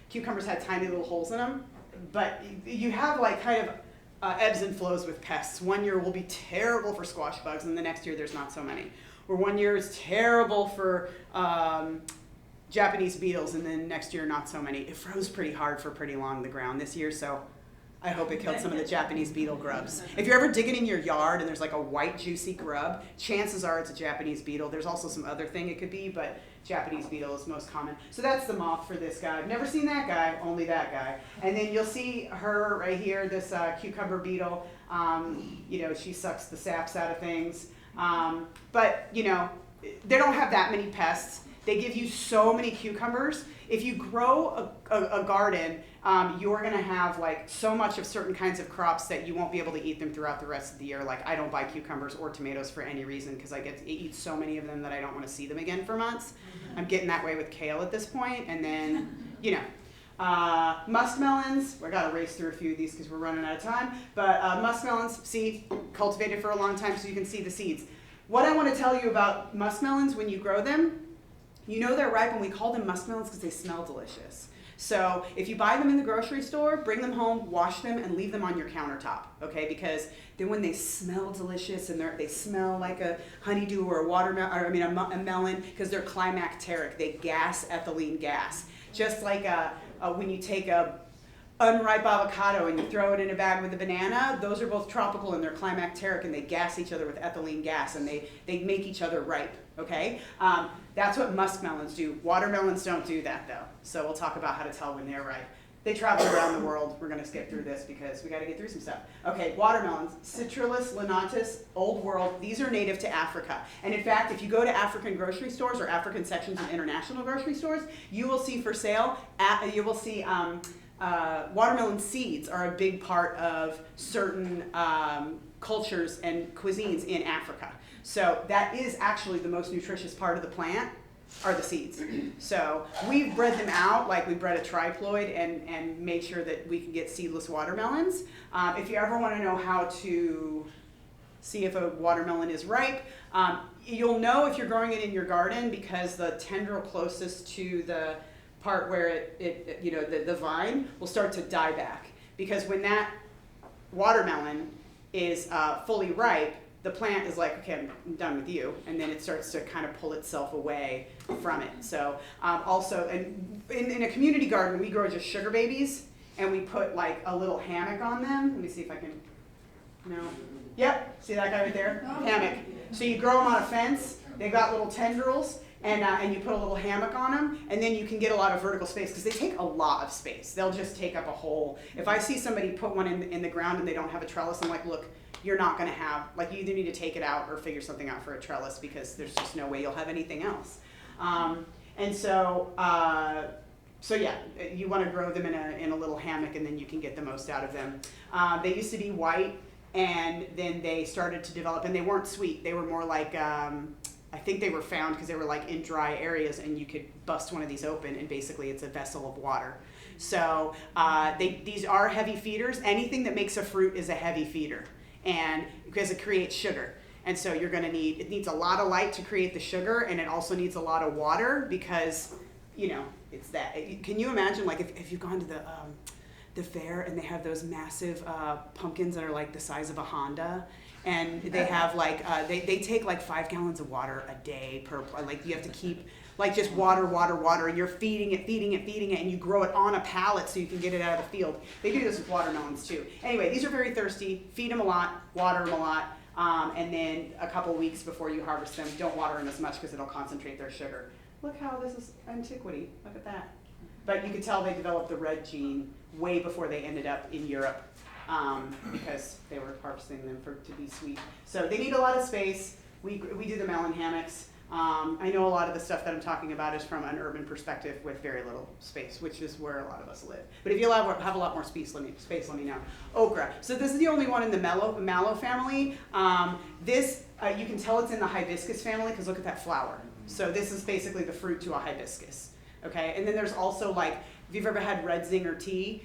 cucumbers had tiny little holes in them. But you have like kind of ebbs and flows with pests. 1 year will be terrible for squash bugs, and the next year there's not so many. Or 1 year is terrible for Japanese beetles, and then next year not so many. It froze pretty hard for pretty long the ground this year, so I hope it killed some of the Japanese beetle grubs. If you're ever digging in your yard and there's like a white juicy grub, chances are it's a Japanese beetle. There's also some other thing it could be, but Japanese beetle is most common. So that's the moth for this guy. I've never seen that guy, only that guy. And then you'll see her right here, this cucumber beetle. You know, she sucks the saps out of things. But, you know, they don't have that many pests. They give you so many cucumbers. If you grow a garden, you're going to have like so much of certain kinds of crops that you won't be able to eat them throughout the rest of the year. Like, I don't buy cucumbers or tomatoes for any reason because I get to eat so many of them that I don't want to see them again for months. I'm getting that way with kale at this point. And then, you know, muskmelons. I got to race through a few of these because we're running out of time. But muskmelons, see, cultivated for a long time so you can see the seeds. What I want to tell you about muskmelons when you grow them, you know they're ripe, and we call them muskmelons because they smell delicious. So if you buy them in the grocery store, bring them home, wash them, and leave them on your countertop, okay? Because then when they smell delicious and they smell like a honeydew or a melon, because they're climacteric, they gas ethylene gas. Just like when you take a unripe avocado and you throw it in a bag with a banana, those are both tropical and they're climacteric and they gas each other with ethylene gas and they make each other ripe, okay? That's what muskmelons do. Watermelons don't do that though. So we'll talk about how to tell when they're ripe. They travel around the world. We're gonna skip through this because we gotta get through some stuff. Okay, watermelons, Citrullus linatus, Old World. These are native to Africa. And in fact, if you go to African grocery stores or African sections of international grocery stores, you will see for sale, watermelon seeds are a big part of certain cultures and cuisines in Africa. So that is actually the most nutritious part of the plant, are the seeds. So we've bred them out, like we bred a triploid and made sure that we can get seedless watermelons. If you ever want to know how to see if a watermelon is ripe, you'll know if you're growing it in your garden because the tendril closest to the part where the vine will start to die back. Because when that watermelon is fully ripe, the plant is like, okay, I'm done with you, and then it starts to kind of pull itself away from it. So also, and in a community garden, we grow just sugar babies, and we put like a little hammock on them. Let me see if I can, no. Yep, see that guy right there? Hammock. So you grow them on a fence, they've got little tendrils, and you put a little hammock on them, and then you can get a lot of vertical space because they take a lot of space. They'll just take up a whole. If I see somebody put one in the ground and they don't have a trellis, I'm like, look, you're not going to have, like, you either need to take it out or figure something out for a trellis because there's just no way you'll have anything else. So yeah, you want to grow them in a little hammock, and then you can get the most out of them. They used to be white, and then they started to develop, and they weren't sweet. They were more like, I think they were found because they were like in dry areas, and you could bust one of these open, and basically it's a vessel of water. So these are heavy feeders. Anything that makes a fruit is a heavy feeder, and because it creates sugar. And so it needs a lot of light to create the sugar, and it also needs a lot of water because you know, it's that. Can you imagine, like, if you've gone to the fair and they have those massive pumpkins that are like the size of a Honda, and they have like they take like 5 gallons of water a day per, like you have to keep like just water, and you're feeding it, and you grow it on a pallet so you can get it out of the field. They do this with watermelons too. Anyway, these are very thirsty. Feed them a lot, water them a lot, and then a couple weeks before you harvest them, don't water them as much because it'll concentrate their sugar. Look how this is antiquity. Look at that. But you can tell they developed the red gene way before they ended up in Europe, because they were harvesting them to be sweet. So they need a lot of space. We do the melon hammocks. I know a lot of the stuff that I'm talking about is from an urban perspective with very little space, which is where a lot of us live. But if you have a lot more space, let me know. Okra. So this is the only one in the mallow family. This, you can tell it's in the hibiscus family because look at that flower. So this is basically the fruit to a hibiscus. Okay, and then there's also like, if you've ever had red zinger tea,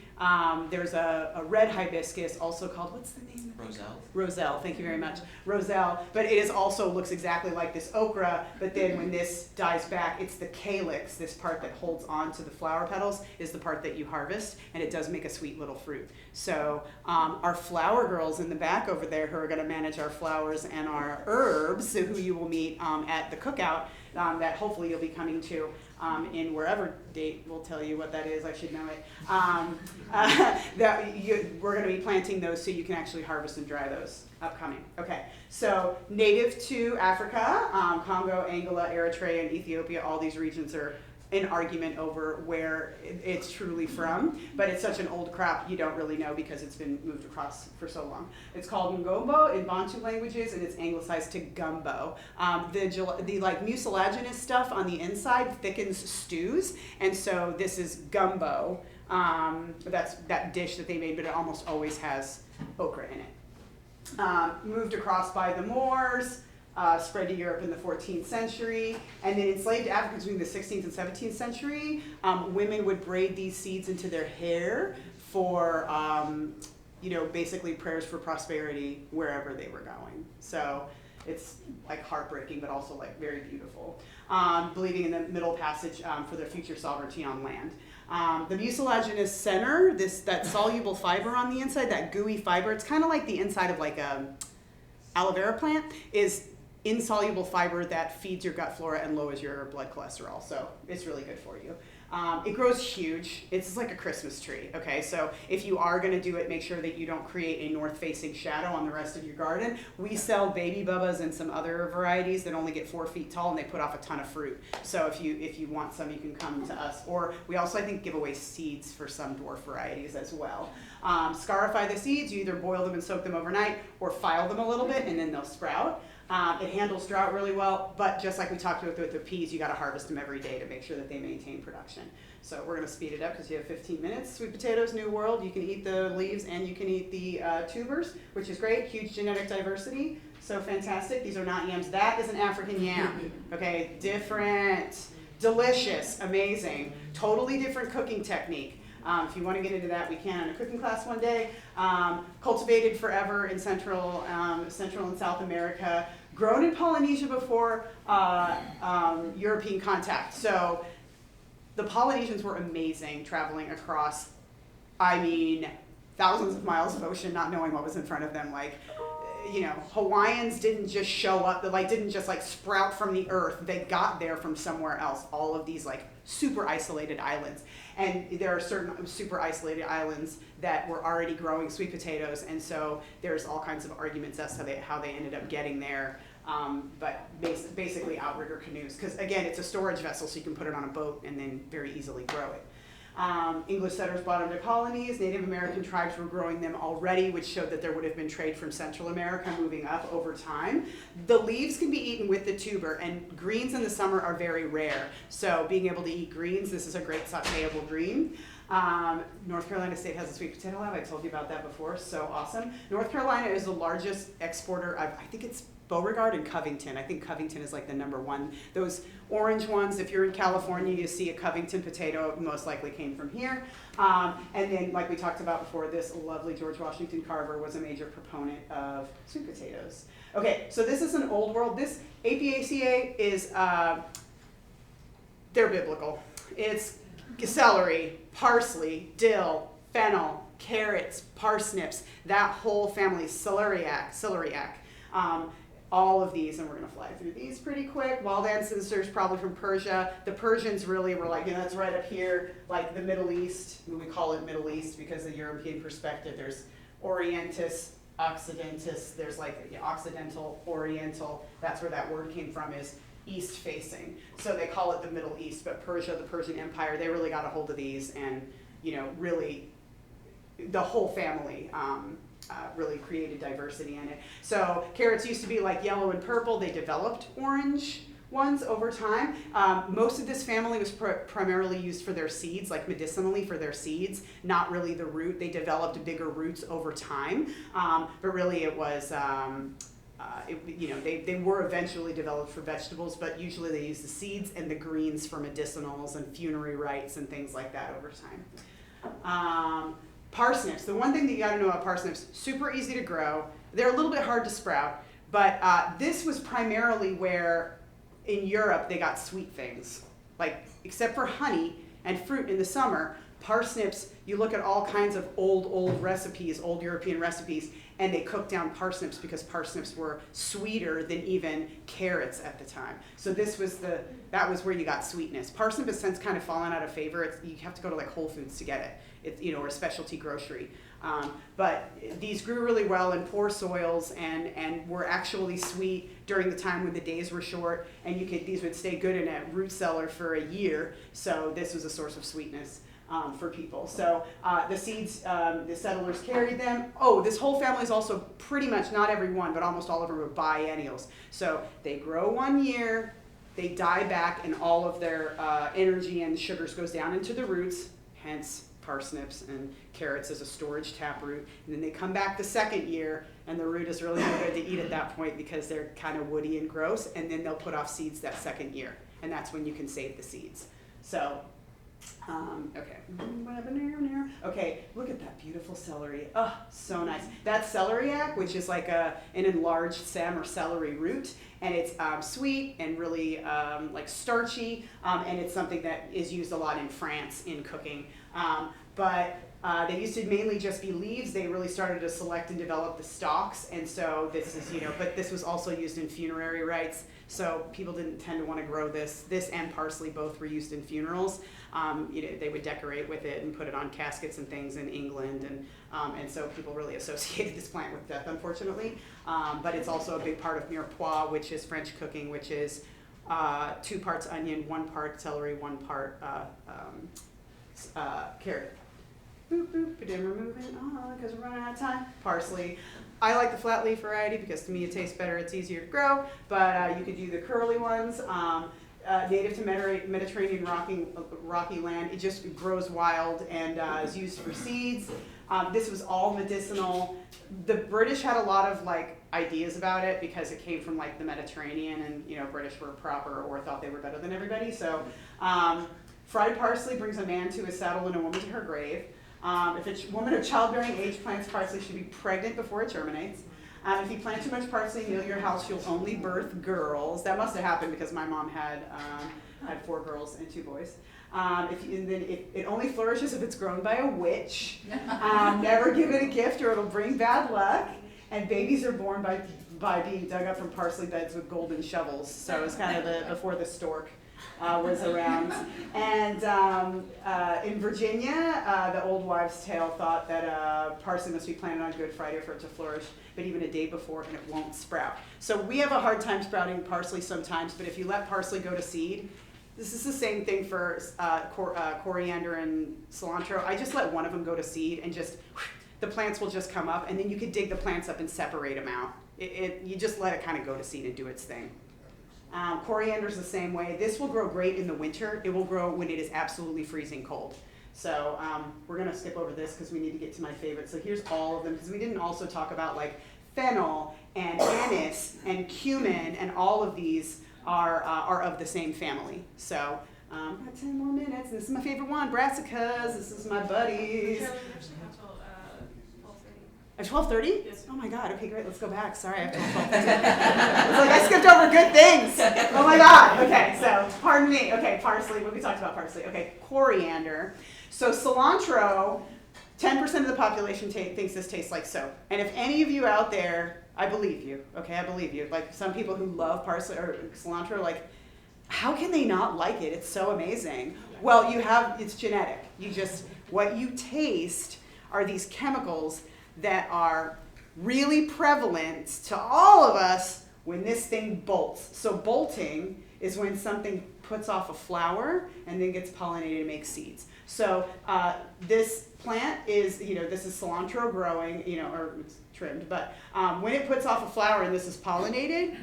there's a red hibiscus also called, what's the name? Roselle. Roselle, thank you very much. Roselle, but it is also looks exactly like this okra, but then when this dies back, it's the calyx, this part that holds on to the flower petals, is the part that you harvest, and it does make a sweet little fruit. So our flower girls in the back over there who are gonna manage our flowers and our herbs, who you will meet at the cookout, that hopefully you'll be coming to in wherever date will tell you what that is. I should know it. We're going to be planting those so you can actually harvest and dry those upcoming. Okay, so native to Africa, Congo, Angola, Eritrea, and Ethiopia, all these regions are in argument over where it's truly from, but it's such an old crop you don't really know because it's been moved across for so long. It's called ngombo in Bantu languages, and it's anglicized to gumbo. The like mucilaginous stuff on the inside thickens stews, and so this is gumbo. That's that dish that they made, but it almost always has okra in it. Moved across by the Moors. Spread to Europe in the 14th century, and then enslaved Africans between the 16th and 17th century. Women would braid these seeds into their hair for, basically prayers for prosperity wherever they were going. So it's like heartbreaking, but also like very beautiful. Believing in the Middle Passage for their future sovereignty on land. The mucilaginous center, that soluble fiber on the inside, that gooey fiber, it's kind of like the inside of like a aloe vera plant, is insoluble fiber that feeds your gut flora and lowers your blood cholesterol. So it's really good for you. It grows huge. It's like a Christmas tree, okay? So if you are gonna do it, make sure that you don't create a north-facing shadow on the rest of your garden. We sell baby bubbas and some other varieties that only get 4 feet tall, and they put off a ton of fruit. So if you want some, you can come to us. Or we also, I think, give away seeds for some dwarf varieties as well. Scarify the seeds. You either boil them and soak them overnight or file them a little bit, and then they'll sprout. It handles drought really well, but just like we talked about with the peas, you got to harvest them every day to make sure that they maintain production. So we're going to speed it up because you have 15 minutes. Sweet potatoes, new world. You can eat the leaves and you can eat the tubers, which is great. Huge genetic diversity. So fantastic. These are not yams. That is an African yam. Okay, different, delicious, amazing, totally different cooking technique. If you want to get into that, we can in a cooking class one day. Cultivated forever in Central and South America. Grown in Polynesia before European contact. So the Polynesians were amazing traveling across, thousands of miles of ocean, not knowing what was in front of them. Like, Hawaiians didn't just show up, didn't just like sprout from the earth. They got there from somewhere else. All of these like super isolated islands. And there are certain super isolated islands that were already growing sweet potatoes, and so there's all kinds of arguments as to how they ended up getting there. But basically outrigger canoes, because again, it's a storage vessel, so you can put it on a boat and then very easily grow it. English settlers brought them to colonies. Native American tribes were growing them already, which showed that there would have been trade from Central America moving up over time. The leaves can be eaten with the tuber, and greens in the summer are very rare. So being able to eat greens, this is a great sauteable green. North Carolina State has a sweet potato lab. I told you about that before. So awesome. North Carolina is the largest exporter. I think it's Beauregard and Covington. I think Covington is like the #1. Those orange ones, if you're in California, you see a Covington potato, most likely came from here. And then, like we talked about before, this lovely George Washington Carver was a major proponent of sweet potatoes. Okay, so this is an old world. This APACA is, they're biblical. It's celery, parsley, dill, fennel, carrots, parsnips, that whole family, celeriac. All of these, and we're going to fly through these pretty quick. Wild ancestors, probably from Persia. The Persians really were like, that's right up here, like the Middle East. We call it Middle East because of the European perspective. There's Orientus, Occidentus, there's like Occidental, Oriental. That's where that word came from, is east facing. So they call it the Middle East, but Persia, the Persian Empire, they really got a hold of these and, really the whole family really created diversity in it. So carrots used to be like yellow and purple. They developed orange ones over time. Most of this family was primarily used for their seeds, like medicinally for their seeds, not really the root. They developed bigger roots over time, but really it was, they were eventually developed for vegetables, but usually they use the seeds and the greens for medicinals and funerary rites and things like that over time. Parsnips, the one thing that you gotta know about parsnips, super easy to grow. They're a little bit hard to sprout, but this was primarily where in Europe they got sweet things. Like, except for honey and fruit in the summer, parsnips, you look at all kinds of old recipes, old European recipes, and they cooked down parsnips because parsnips were sweeter than even carrots at the time. So that was where you got sweetness. Parsnip has since kind of fallen out of favor. You have to go to like Whole Foods to get it. Or a specialty grocery. But these grew really well in poor soils and were actually sweet during the time when the days were short, and these would stay good in a root cellar for a year. So this was a source of sweetness for people. So the seeds, the settlers carried them. Oh, this whole family is also pretty much, not every one, but almost all of them are biennials. So they grow 1 year, they die back, and all of their energy and sugars goes down into the roots, hence parsnips and carrots as a storage taproot. And then they come back the second year, and the root is really no good to eat at that point because they're kind of woody and gross, and then they'll put off seeds that second year. And that's when you can save the seeds. So, okay. Okay, look at that beautiful celery. Oh, so nice. That's celeriac, which is like an enlarged stem or celery root, and it's sweet and really like starchy, and it's something that is used a lot in France in cooking. But they used to mainly just be leaves. They really started to select and develop the stalks, and so this is, but this was also used in funerary rites. So people didn't tend to want to grow this. This and parsley both were used in funerals. They would decorate with it and put it on caskets and things in England, and so people really associated this plant with death, unfortunately. But it's also a big part of mirepoix, which is French cooking, which is 2 parts onion, 1 part celery, 1 part carrot. Boop, boop, but then remove it, because we're running out of time. Parsley. I like the flat leaf variety because to me it tastes better, it's easier to grow, but you could do the curly ones. Native to Mediterranean rocky land, it just grows wild and is used for seeds. This was all medicinal. The British had a lot of ideas about it because it came from the Mediterranean, and British were proper or thought they were better than everybody. So fried parsley brings a man to his saddle and a woman to her grave. If a woman of childbearing age plants parsley, should be pregnant before it germinates. If you plant too much parsley near your house, you'll only birth girls. That must have happened because my mom had 4 girls and 2 boys. It only flourishes if it's grown by a witch. Never give it a gift or it'll bring bad luck. And babies are born by being dug up from parsley beds with golden shovels. So it's kind of before the stork was around. And in Virginia, the old wives' tale thought that parsley must be planted on Good Friday for it to flourish, but even a day before and it won't sprout. So we have a hard time sprouting parsley sometimes, but if you let parsley go to seed, this is the same thing for coriander and cilantro. I just let one of them go to seed and the plants will just come up, and then you could dig the plants up and separate them out. You just let it kind of go to seed and do its thing. Coriander is the same way. This will grow great in the winter. It will grow when it is absolutely freezing cold. So we're going to skip over this because we need to get to my favorite. So here's all of them, because we didn't also talk about fennel and anise and cumin, and all of these are of the same family. So I've got 10 more minutes, and this is my favorite one, brassicas. This is my buddies. At 12:30? Yes. Oh my God, okay, great, let's go back. Sorry, I have to 12:30. It's I skipped over good things. Oh my God. Okay, so pardon me. Okay, parsley. We talked about parsley. Okay, coriander. So cilantro, 10% of the population thinks this tastes like soap. And if any of you out there, I believe you. Okay, I believe you. Like some people who love parsley or cilantro, like, how can they not like it? It's so amazing. Well, it's genetic. What you taste are these chemicals that are really prevalent to all of us when this thing bolts. So bolting is when something puts off a flower and then gets pollinated and makes seeds. So this plant is, this is cilantro growing, or it's trimmed, but when it puts off a flower and this is pollinated,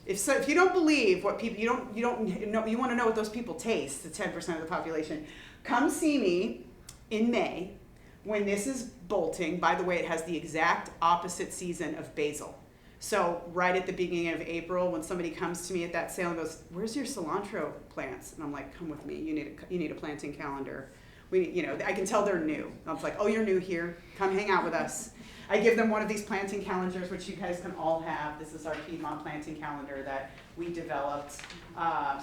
if you don't believe what people, you want to know what those people taste, the 10% of the population, come see me in May when this is bolting. By the way, it has the exact opposite season of basil. So right at the beginning of April, when somebody comes to me at that sale and goes, "Where's your cilantro plants?" And I'm like, "Come with me. You need a planting calendar." I can tell they're new. I was like, "Oh, you're new here. Come hang out with us." I give them one of these planting calendars, which you guys can all have. This is our Piedmont planting calendar that we developed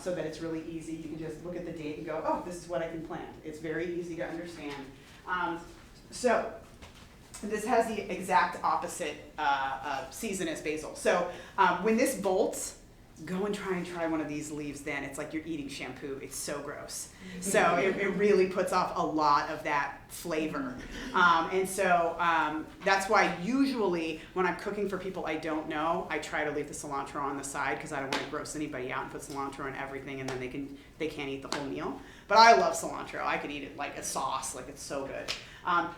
so that it's really easy. You can just look at the date and go, "Oh, this is what I can plant." It's very easy to understand. So this has the exact opposite season as basil. So when this bolts, go and try one of these leaves then. It's like you're eating shampoo. It's so gross. So it really puts off a lot of that flavor. And so that's why usually when I'm cooking for people I don't know, I try to leave the cilantro on the side because I don't want to gross anybody out and put cilantro in everything and then they can't eat the whole meal. But I love cilantro. I could eat it like a sauce. Like, it's so good.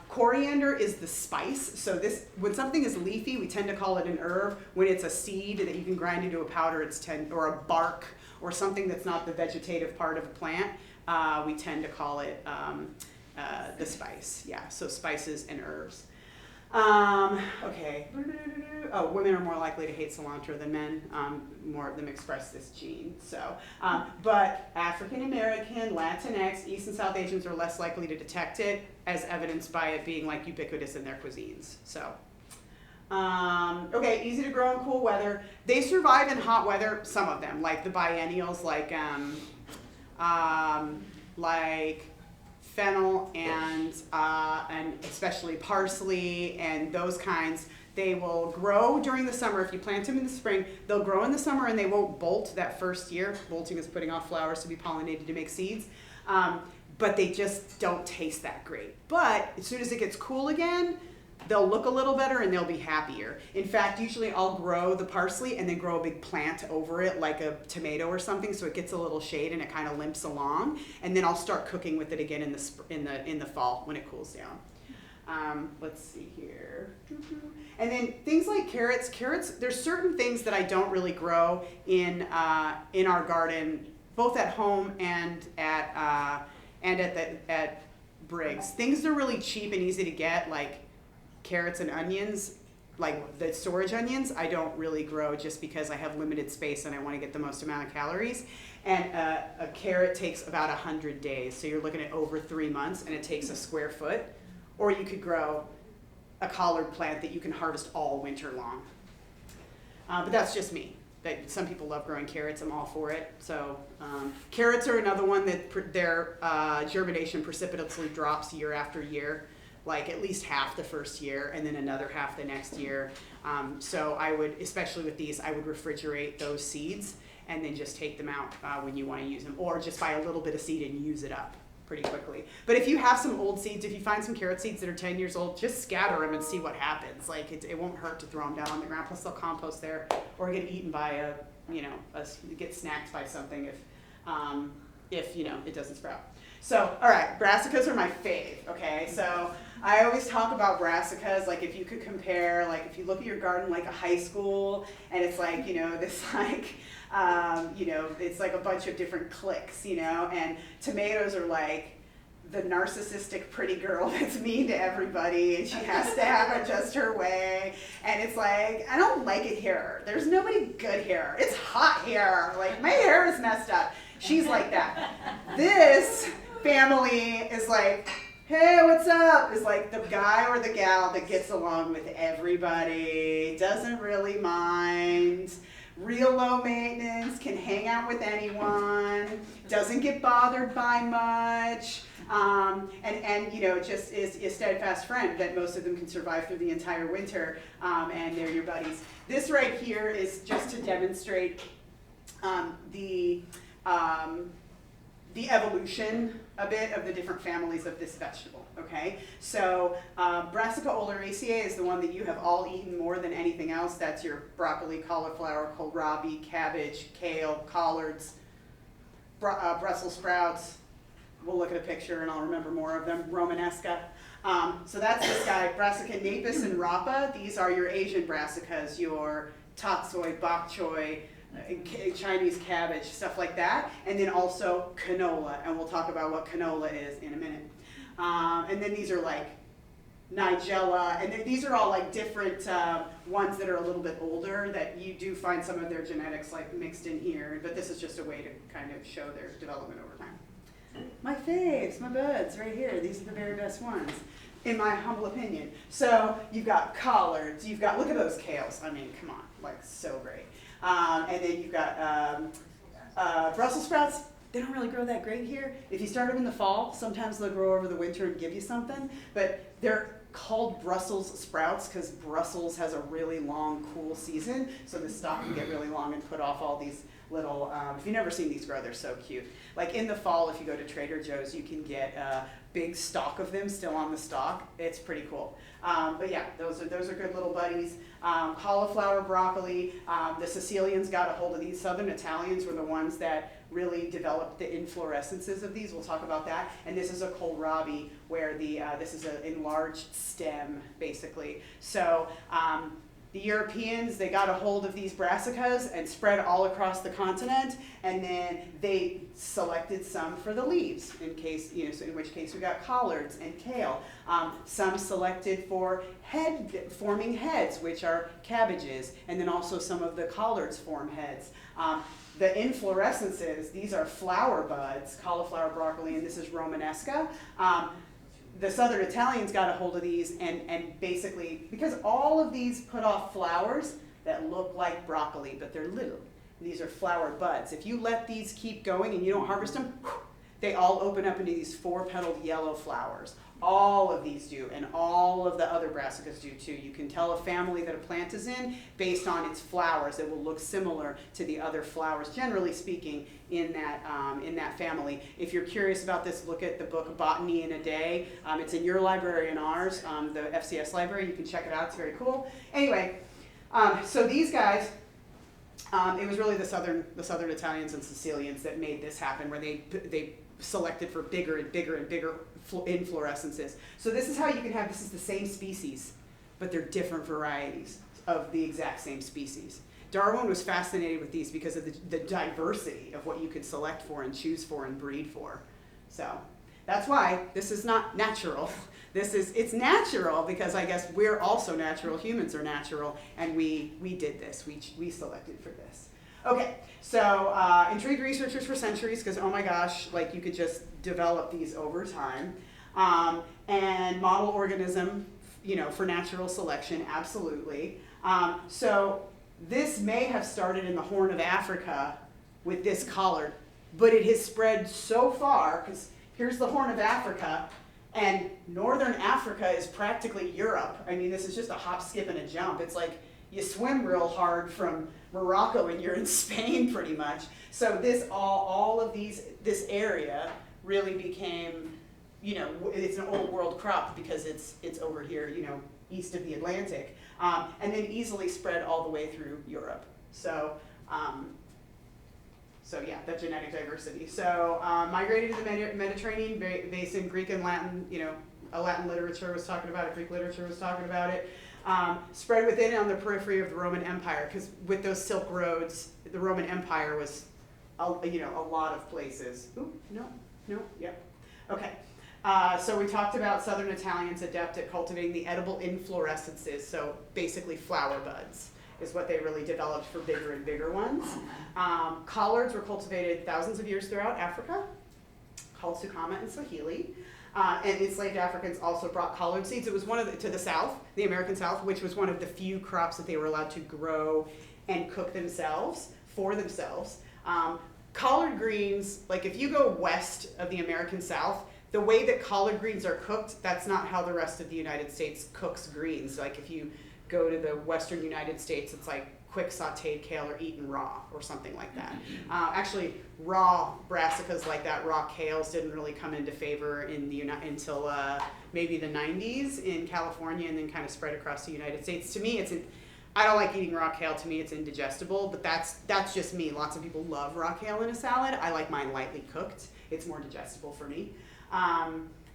Coriander is the spice. So when something is leafy, we tend to call it an herb. When it's a seed that you can grind into a powder, or a bark, or something that's not the vegetative part of a plant, we tend to call it the spice. Yeah, so spices and herbs. Okay. Oh, women are more likely to hate cilantro than men. More of them express this gene. So, but African American, Latinx, East and South Asians are less likely to detect it, as evidenced by it being like ubiquitous in their cuisines. So, okay, easy to grow in cool weather. They survive in hot weather. Some of them, like the biennials, like fennel and especially parsley and those kinds. They will grow during the summer. If you plant them in the spring, they'll grow in the summer and they won't bolt that first year. Bolting is putting off flowers to be pollinated to make seeds. But they just don't taste that great. But as soon as it gets cool again, they'll look a little better and they'll be happier. In fact, usually I'll grow the parsley and then grow a big plant over it like a tomato or something, so it gets a little shade and it kind of limps along. And then I'll start cooking with it again in the fall when it cools down. Let's see here. And then things like carrots. There's certain things that I don't really grow in our garden, both at home and at Briggs. Things that are really cheap and easy to get, like carrots and onions, like the storage onions, I don't really grow just because I have limited space and I want to get the most amount of calories. And a carrot takes about 100 days, so you're looking at over 3 months, and it takes a square foot. Or you could grow a collard plant that you can harvest all winter long. But that's just me. Some people love growing carrots. I'm all for it. So carrots are another one that their germination precipitously drops year after year, like at least half the first year and then another half the next year. So I would, especially with these, I would refrigerate those seeds and then just take them out when you want to use them, or just buy a little bit of seed and use it up pretty quickly. But if you have some old seeds, if you find some carrot seeds that are 10 years old, just scatter them and see what happens. Like it won't hurt to throw them down on the ground, plus they'll compost there or get eaten by get snacked by something if it doesn't sprout. So, all right, brassicas are my fave, okay? So I always talk about brassicas, like if you could compare, like if you look at your garden like a high school, and it's like, this like, it's like a bunch of different cliques, and tomatoes are like the narcissistic pretty girl that's mean to everybody, and she has to have it just her way, and it's like, I don't like it here. There's nobody good here. It's hot here. Like, my hair is messed up. She's like that. This family is like, hey, what's up? Is like the guy or the gal that gets along with everybody, doesn't really mind, real low maintenance, can hang out with anyone, doesn't get bothered by much, and you know, just is a steadfast friend that most of them can survive through the entire winter, and they're your buddies. This right here is just to demonstrate the evolution a bit of the different families of this vegetable, okay? So Brassica oleracea is the one that you have all eaten more than anything else. That's your broccoli, cauliflower, kohlrabi, cabbage, kale, collards, Brussels sprouts. We'll look at a picture and I'll remember more of them. Romanesca. So that's this guy, Brassica napus and rapa. These are your Asian brassicas, your tatsoi, bok choy, Chinese cabbage, stuff like that, and then also canola, and we'll talk about what canola is in a minute. And then these are like Nigella, and these are all like different ones that are a little bit older that you do find some of their genetics like mixed in here, but this is just a way to kind of show their development over time. My faves, my buds, right here, these are the very best ones, in my humble opinion. So you've got collards, you've got, look at those kales, I mean, come on, like so great. And then you've got Brussels sprouts. They don't really grow that great here. If you start them in the fall, sometimes they'll grow over the winter and give you something. But they're called Brussels sprouts because Brussels has a really long, cool season. So the stalk can get really long and put off all these little, if you've never seen these grow, they're so cute. Like in the fall, if you go to Trader Joe's, you can get a big stalk of them still on the stalk. It's pretty cool. But yeah, those are good little buddies. Cauliflower, broccoli. The Sicilians got a hold of these. Southern Italians were the ones that really developed the inflorescences of these. We'll talk about that. And this is a kohlrabi, where this is an enlarged stem, basically. So the Europeans, they got a hold of these brassicas and spread all across the continent, and then they selected some for the leaves, in case, you know, so in which case we got collards and kale. Some selected for forming heads, which are cabbages, and then also some of the collards form heads. The inflorescences, these are flower buds, cauliflower, broccoli, and this is Romanesca. The Southern Italians got a hold of these and basically, because all of these put off flowers that look like broccoli, but they're little. These are flower buds. If you let these keep going and you don't harvest them, they all open up into these 4-petaled yellow flowers. All of these do, and all of the other brassicas do too. You can tell a family that a plant is in based on its flowers. It will look similar to the other flowers, generally speaking, in that family. If you're curious about this, look at the book Botany in a Day. It's in your library and ours, the FCS library. You can check it out. It's very cool. Anyway, so these guys, it was really the Southern Italians and Sicilians that made this happen, where they selected for bigger and bigger and bigger inflorescences. So this is how you can have, this is the same species, but they're different varieties of the exact same species. Darwin was fascinated with these because of the diversity of what you could select for and choose for and breed for. So that's why this is not natural. It's natural because I guess we're also natural, humans are natural, and we did this, we selected for this. Okay, so intrigued researchers for centuries because, oh my gosh, like you could just develop these over time. And model organism, you know, for natural selection, absolutely. So this may have started in the Horn of Africa with this collard, but it has spread so far, because here's the Horn of Africa, and Northern Africa is practically Europe. I mean, this is just a hop, skip, and a jump. It's like you swim real hard from Morocco and you're in Spain pretty much. So this all of these, this area really became, you know, it's an old world crop because it's over here, you know, east of the Atlantic, and then easily spread all the way through Europe. So, so yeah, that genetic diversity. So migrated to the Mediterranean basin, Greek and Latin, you know, a Latin literature was talking about it, Greek literature was talking about it. Spread within on the periphery of the Roman Empire, because with those Silk Roads, the Roman Empire was, you know, a lot of places. Ooh, no, yep. Okay, so we talked about Southern Italians adept at cultivating the edible inflorescences, so basically flower buds is what they really developed for bigger and bigger ones. Collards were cultivated thousands of years throughout Africa, called Sukama and Swahili. And enslaved Africans also brought collard seeds. It was one of to the South, the American South, which was one of the few crops that they were allowed to grow and cook themselves for themselves. Collard greens, like if you go west of the American South, the way that collard greens are cooked, that's not how the rest of the United States cooks greens. Like if you go to the western United States, it's like quick sauteed kale or eaten raw or something like that. Actually, raw brassicas like that, raw kales, didn't really come into favor in the until maybe the 90s in California, and then kind of spread across the United States. To me, I don't like eating raw kale. To me, it's indigestible, but that's just me. Lots of people love raw kale in a salad. I like mine lightly cooked. It's more digestible for me.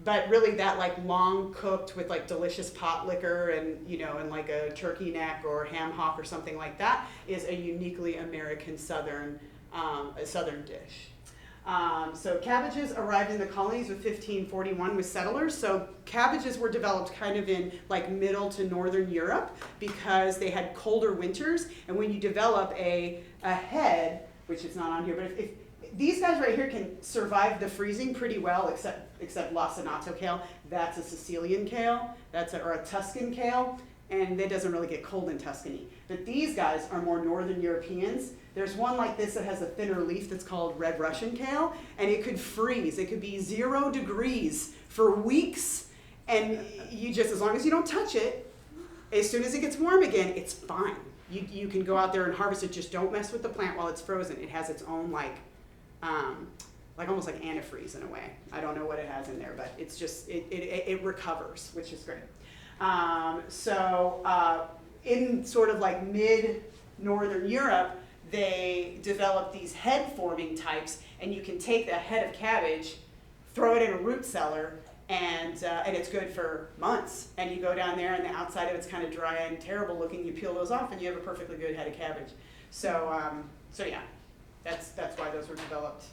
But really that like long cooked with like delicious pot liquor and, you know, and like a turkey neck or ham hock or something like that is a uniquely American southern dish. So cabbages arrived in the colonies with 1541 with settlers. So cabbages were developed kind of in like middle to northern Europe because they had colder winters. And when you develop a head, which is not on here, but if these guys right here can survive the freezing pretty well, except lacinato kale. That's a Sicilian kale, or a Tuscan kale, and it doesn't really get cold in Tuscany. But these guys are more northern Europeans. There's one like this that has a thinner leaf that's called red Russian kale, and it could freeze. It could be 0 degrees for weeks, and you just, as long as you don't touch it, as soon as it gets warm again, it's fine. You can go out there and harvest it. Just don't mess with the plant while it's frozen. It has its own like almost like antifreeze in a way. I don't know what it has in there, but it's just, it recovers, which is great. In sort of like mid-northern Europe, they developed these head-forming types, and you can take a head of cabbage, throw it in a root cellar, and it's good for months. And you go down there, and the outside of it's kind of dry and terrible looking. You peel those off, and you have a perfectly good head of cabbage. So yeah. That's why those were developed.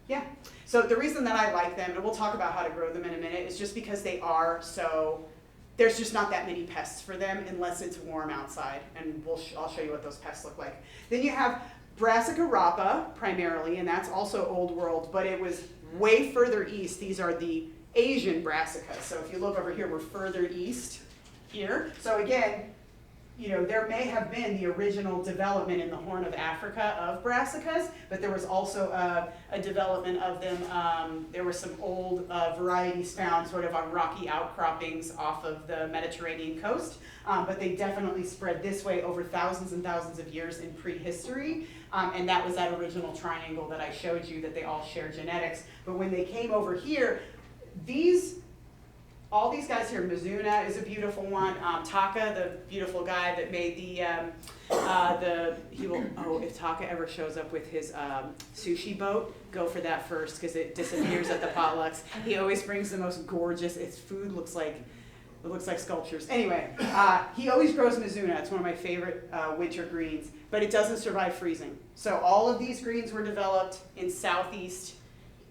Yeah. So the reason that I like them, and we'll talk about how to grow them in a minute, is just because there's just not that many pests for them unless it's warm outside, and I'll show you what those pests look like. Then you have Brassica rapa primarily, and that's also Old World, but it was way further east. These are the Asian brassicas. So if you look over here, we're further east here. So again, you know, there may have been the original development in the Horn of Africa of brassicas, but there was also a development of them. There were some old varieties found sort of on rocky outcroppings off of the Mediterranean coast, but they definitely spread this way over thousands and thousands of years in prehistory, and that was that original triangle that I showed you that they all share genetics. But when they came over here, all these guys here, Mizuna is a beautiful one. Taka, the beautiful guy that made if Taka ever shows up with his sushi boat, go for that first because it disappears at the potlucks. He always brings the most gorgeous, its food looks like sculptures. Anyway, he always grows Mizuna. It's one of my favorite winter greens, but it doesn't survive freezing. So all of these greens were developed in Southeast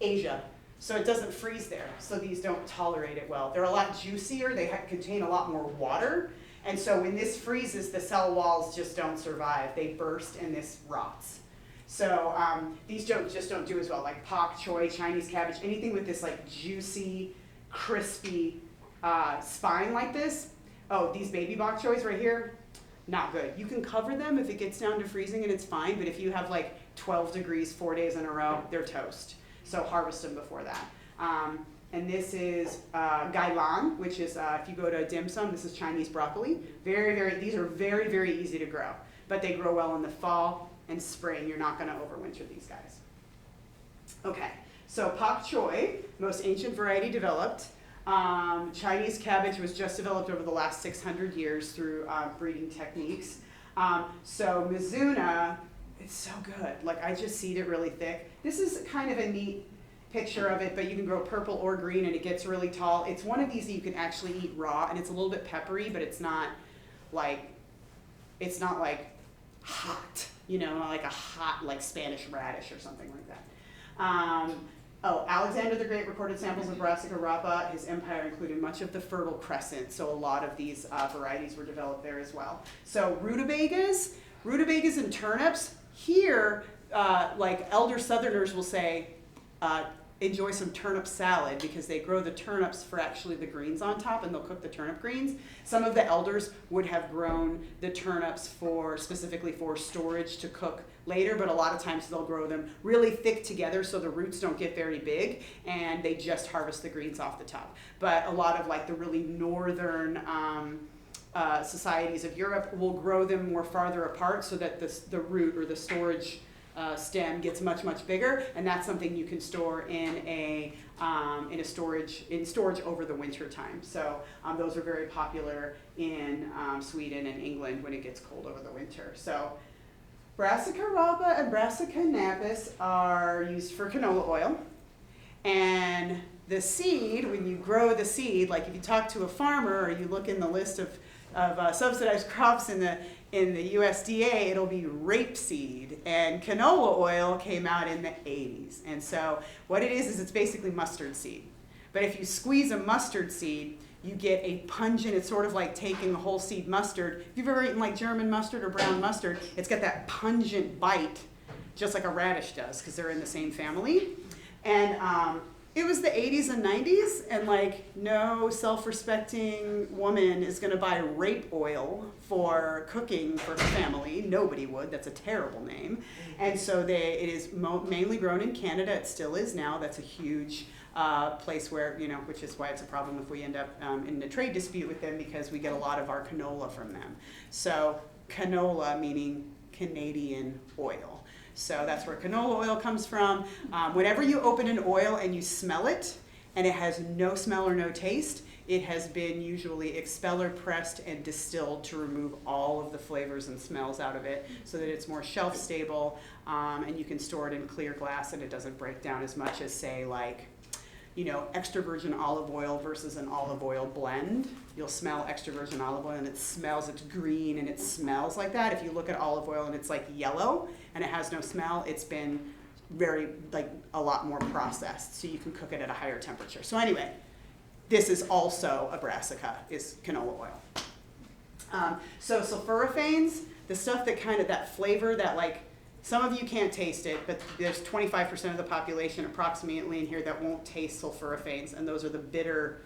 Asia. So it doesn't freeze there, so these don't tolerate it well. They're a lot juicier, they contain a lot more water, and so when this freezes, the cell walls just don't survive. They burst and this rots. So these just don't do as well, like pak choy, Chinese cabbage, anything with this like juicy, crispy spine like this. Oh, these baby bok choys right here, not good. You can cover them if it gets down to freezing and it's fine, but if you have like 12 degrees 4 days in a row, they're toast. So harvest them before that. And this is gailan, which is, if you go to dim sum, this is Chinese broccoli. These are very, very easy to grow. But they grow well in the fall and spring. You're not gonna overwinter these guys. Okay, so pak choy, most ancient variety developed. Chinese cabbage was just developed over the last 600 years through breeding techniques. So Mizuna, it's so good. Like I just seed it really thick. This is kind of a neat picture of it, but you can grow purple or green and it gets really tall. It's one of these that you can actually eat raw, and it's a little bit peppery, but it's not like hot, you know, like a hot like Spanish radish or something like that. Alexander the Great recorded samples of Brassica rapa. His empire included much of the Fertile Crescent, so a lot of these varieties were developed there as well. So rutabagas and turnips. Here, like elder Southerners will say, enjoy some turnip salad because they grow the turnips for actually the greens on top, and they'll cook the turnip greens. Some of the elders would have grown the turnips specifically for storage to cook later, but a lot of times they'll grow them really thick together so the roots don't get very big, and they just harvest the greens off the top. But a lot of like the really northern societies of Europe will grow them more farther apart so that the root or the storage stem gets much, much bigger, and that's something you can store in storage over the winter time. So those are very popular in Sweden and England when it gets cold over the winter. So Brassica raupa and Brassica napus are used for canola oil, and the seed, when you grow the seed, like if you talk to a farmer or you look in the list of subsidized crops in the USDA, it'll be rapeseed, and canola oil came out in the 80s. And so what it is it's basically mustard seed. But if you squeeze a mustard seed, you get a pungent, it's sort of like taking a whole seed mustard. If you've ever eaten like German mustard or brown mustard, it's got that pungent bite, just like a radish does, because they're in the same family. And it was the 80s and 90s, and like no self-respecting woman is going to buy rape oil for cooking for her family. Nobody would. That's a terrible name. And so it is mainly grown in Canada. It still is now. That's a huge place where, which is why it's a problem if we end up in a trade dispute with them, because we get a lot of our canola from them. So canola meaning Canadian oil. So that's where canola oil comes from. Whenever you open an oil and you smell it, and it has no smell or no taste, it has been usually expeller pressed and distilled to remove all of the flavors and smells out of it so that it's more shelf stable, and you can store it in clear glass and it doesn't break down as much as, say, like, extra virgin olive oil versus an olive oil blend. You'll smell extra virgin olive oil and it's green and it smells like that. If you look at olive oil and it's like yellow and it has no smell, it's been a lot more processed, so you can cook it at a higher temperature. So anyway, this is also a brassica, is canola oil. So sulforaphanes, the stuff that flavor that some of you can't taste it, but there's 25% of the population approximately in here that won't taste sulforaphanes, and those are the bitter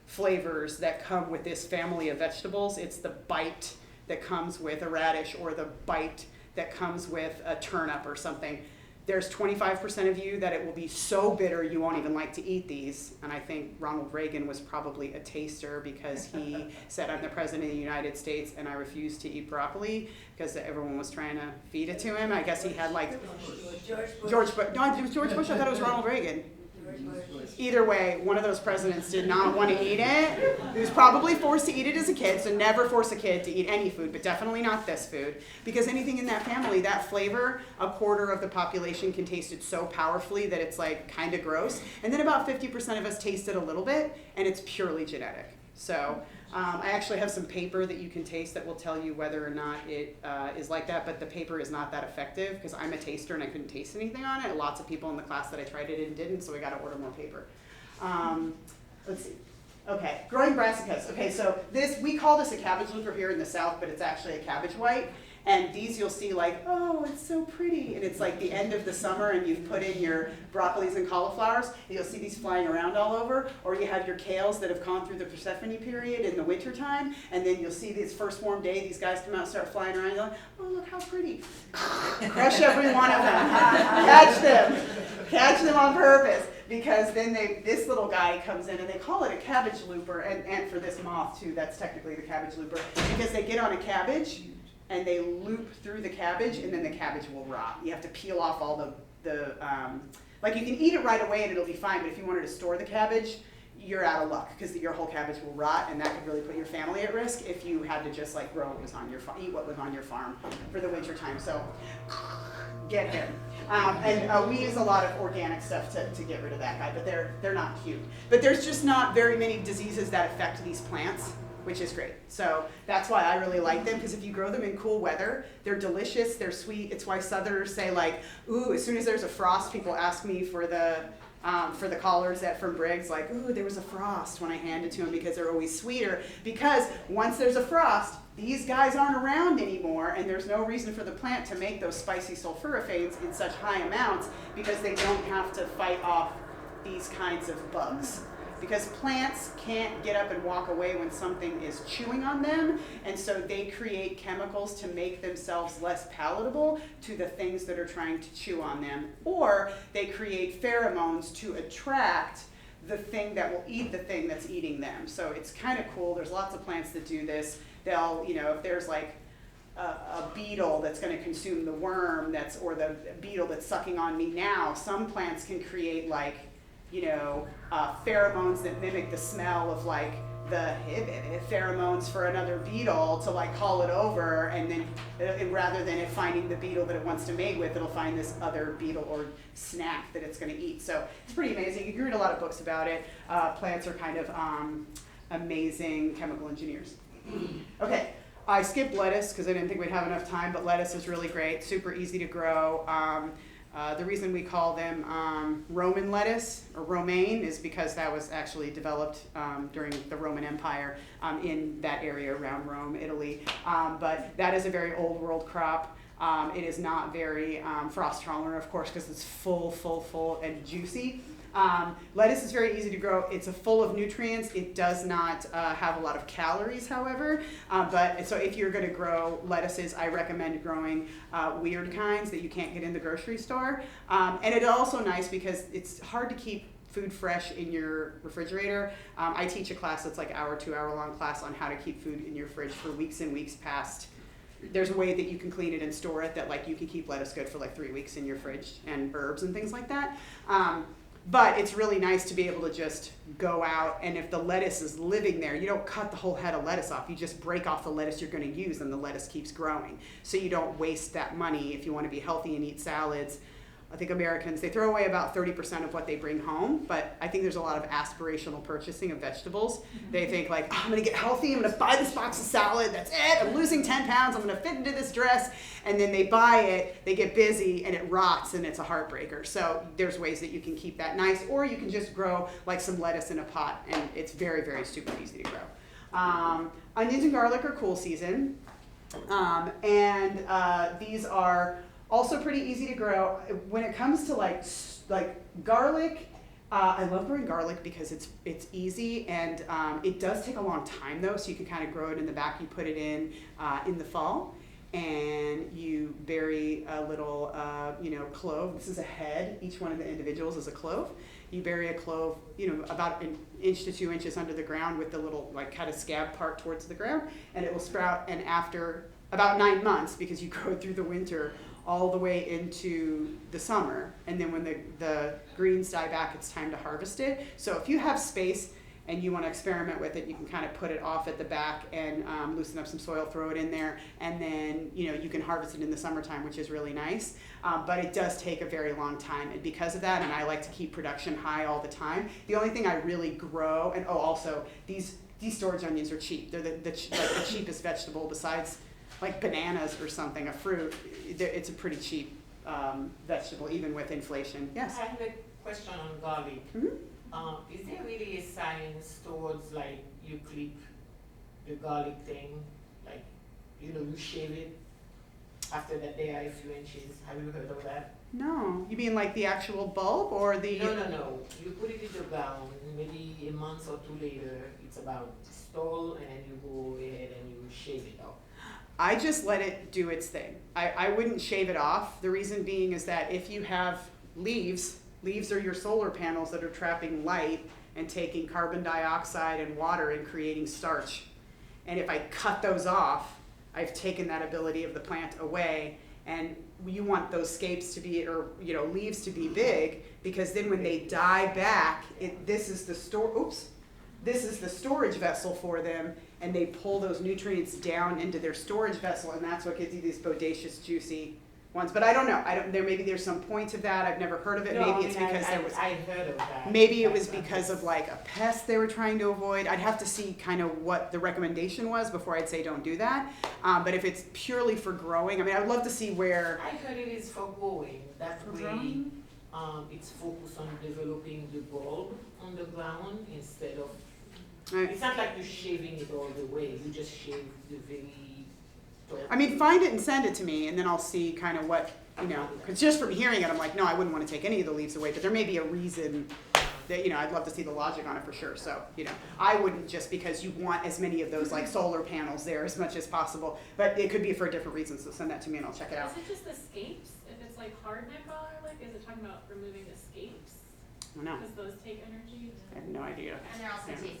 flavors that come with this family of vegetables. It's the bite that comes with a radish or the bite that comes with a turnip or something. There's 25% of you that it will be so bitter you won't even like to eat these. And I think Ronald Reagan was probably a taster because he said, "I'm the president of the United States and I refuse to eat broccoli," because everyone was trying to feed it to him. I guess he had George Bush. No, it was George Bush. I thought it was Ronald Reagan. Either way, one of those presidents did not want to eat it. He was probably forced to eat it as a kid, so never force a kid to eat any food, but definitely not this food, because anything in that family, that flavor, a quarter of the population can taste it so powerfully that it's kind of gross. And then about 50% of us taste it a little bit, and it's purely genetic. So I actually have some paper that you can taste that will tell you whether or not it is like that, but the paper is not that effective because I'm a taster and I couldn't taste anything on it. Lots of people in the class that I tried it and didn't, so we got to order more paper. Let's see. Okay, growing brassicas. Okay, so we call this a cabbage looper here in the South, but it's actually a cabbage white. And these you'll see oh, it's so pretty. And it's like the end of the summer and you've put in your broccolis and cauliflowers. And you'll see these flying around all over. Or you have your kales that have gone through the Persephone period in the wintertime. And then you'll see this first warm day, these guys come out and start flying around. You're like, oh, look how pretty. Crush every one of them. Catch them. Catch them on purpose. Because then this little guy comes in and they call it a cabbage looper. And for this moth too, that's technically the cabbage looper. Because they get on a cabbage and they loop through the cabbage, and then the cabbage will rot. You have to peel off all you can eat it right away and it'll be fine, but if you wanted to store the cabbage, you're out of luck because your whole cabbage will rot, and that could really put your family at risk if you had to just grow what was on your farm, eat what was on your farm for the winter time. So get him. And we use a lot of organic stuff to get rid of that guy, but they're not cute. But there's just not very many diseases that affect these plants, which is great. So that's why I really like them, because if you grow them in cool weather, they're delicious, they're sweet. It's why Southerners say ooh, as soon as there's a frost, people ask me for the collards from Briggs, ooh, there was a frost when I hand it to them, because they're always sweeter. Because once there's a frost, these guys aren't around anymore, and there's no reason for the plant to make those spicy sulforaphanes in such high amounts, because they don't have to fight off these kinds of bugs. Because plants can't get up and walk away when something is chewing on them, and so they create chemicals to make themselves less palatable to the things that are trying to chew on them, or they create pheromones to attract the thing that will eat the thing that's eating them. So it's kind of cool. There's lots of plants that do this. They'll, you know, if there's like a beetle that's going to consume the worm or the beetle that's sucking on me now, some plants can create like, you know, pheromones that mimic the smell of like the pheromones for another beetle to like call it over, and then rather than it finding the beetle that it wants to mate with, it'll find this other beetle or snack that it's going to eat. So it's pretty amazing. You can read a lot of books about it. Plants are kind of amazing chemical engineers. Okay, I skipped lettuce because I didn't think we'd have enough time, but lettuce is really great, super easy to grow. The reason we call them Roman lettuce or romaine is because that was actually developed during the Roman Empire in that area around Rome, Italy. But that is a very old world crop. It is not very frost tolerant, of course, because it's full and juicy. Lettuce is very easy to grow. It's full of nutrients. It does not have a lot of calories, however. But so if you're going to grow lettuces, I recommend growing weird kinds that you can't get in the grocery store. And it's also nice because it's hard to keep food fresh in your refrigerator. I teach a class that's like hour, 2 hour long class on how to keep food in your fridge for weeks and weeks past. There's a way that you can clean it and store it that like you can keep lettuce good for like 3 weeks in your fridge, and herbs and things like that. But it's really nice to be able to just go out, and if the lettuce is living there, you don't cut the whole head of lettuce off. You just break off the lettuce you're going to use, and the lettuce keeps growing. So you don't waste that money if you want to be healthy and eat salads. I think Americans, they throw away about 30% of what they bring home, but I think there's a lot of aspirational purchasing of vegetables. Mm-hmm. They think like, oh, I'm gonna get healthy, I'm gonna buy this box of salad, that's it, I'm losing 10 pounds, I'm gonna fit into this dress, and then they buy it, they get busy, and it rots, and it's a heartbreaker. So there's ways that you can keep that nice, or you can just grow like some lettuce in a pot, and it's very, very super easy to grow. Onions and garlic are cool season, and these are also pretty easy to grow. When it comes to like garlic, I love growing garlic because it's easy, and it does take a long time though. So you can kind of grow it in the back. You put it in the fall, and you bury a little clove. This is a head. Each one of the individuals is a clove. You bury a clove, about 1 inch to 2 inches under the ground with the little like kind of scab part towards the ground, and it will sprout. And after about 9 months, because you grow it through the winter, all the way into the summer, and then when the greens die back, it's time to harvest it. So if you have space and you want to experiment with it, you can kind of put it off at the back and loosen up some soil, throw it in there, and then you can harvest it in the summertime, which is really nice. But it does take a very long time, and because of that, and I like to keep production high all the time, the only thing I really grow, and also these storage onions are cheap. They're the cheapest vegetable besides like bananas or something, a fruit. It's a pretty cheap vegetable, even with inflation. Yes? I have a question on garlic. Mm-hmm. Is there really a science towards like you clip the garlic thing, like you shave it after that there are a few inches? Have you heard of that? No. You mean like the actual bulb or the... No. You put it in the ground, maybe a month or two later, it's about tall, and then you go ahead and you shave it off. I just let it do its thing. I wouldn't shave it off. The reason being is that if you have leaves are your solar panels that are trapping light and taking carbon dioxide and water and creating starch. And if I cut those off, I've taken that ability of the plant away, and you want those scapes to be, or leaves to be big, because then when they die back, this is the storage vessel for them, and they pull those nutrients down into their storage vessel, and that's what gives you these bodacious, juicy ones. But I don't know. Maybe there's some point of that. I've never heard of it. Maybe it's because I heard of that. Maybe it was because of like a pest they were trying to avoid. I'd have to see kind of what the recommendation was before I'd say don't do that. But if it's purely for growing, I'd love to see where. I heard it is for growing. That For way, growing? it's focused on developing the bulb on the ground instead of. Right. It's not like you're shaving it all the way. You just shave the very top. Find it and send it to me, and then I'll see kind of what you know, because just from hearing it, I'm like, no, I wouldn't want to take any of the leaves away, but there may be a reason that, you know, I'd love to see the logic on it for sure. So, you know, I wouldn't just because you want as many of those like solar panels there as much as possible, but it could be for a different reason, so send that to me and I'll check it out. Is it just the scapes? If it's like hard neck garlic, is it talking about removing the scapes? I don't know. Because those take energy? I have no idea. And they're also Yeah. tasty.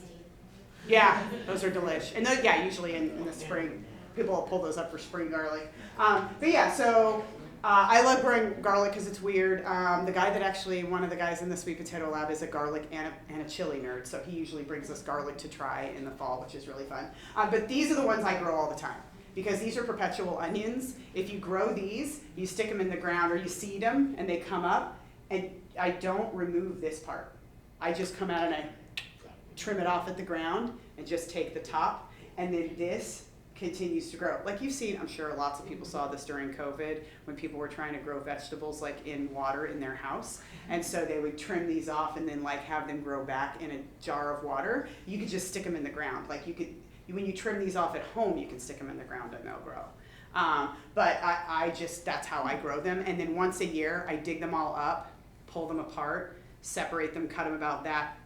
Yeah, those are delish. And those, yeah, usually in the spring, people will pull those up for spring garlic. But yeah, so I love growing garlic because it's weird. The guy that actually, one of the guys in the Sweet Potato Lab is a garlic and a chili nerd, so he usually brings us garlic to try in the fall, which is really fun. But these are the ones I grow all the time because these are perpetual onions. If you grow these, you stick them in the ground or you seed them and they come up, and I don't remove this part. I just come out and I trim it off at the ground and just take the top, and then this continues to grow. Like you've seen, I'm sure lots of people saw this during COVID when people were trying to grow vegetables like in water in their house. And so they would trim these off and then like have them grow back in a jar of water. You could just stick them in the ground. Like you could, when you trim these off at home, you can stick them in the ground and they'll grow. But I just, that's how I grow them. And then once a year, I dig them all up, pull them apart, separate them, cut them about that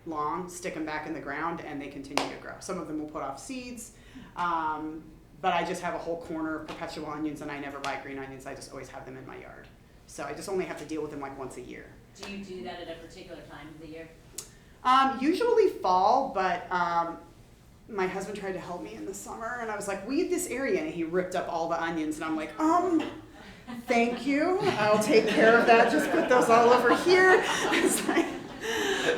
long, stick them back in the ground, and they continue to grow. Some of them will put off seeds, but I just have a whole corner of perpetual onions, and I never buy green onions. I just always have them in my yard. So I just only have to deal with them like once a year. Do you do that at a particular time of the year? Usually fall, but my husband tried to help me in the summer, and I was like, weed this area, and he ripped up all the onions, and I'm like, thank you, I'll take care of that, just put those all over here. It's like,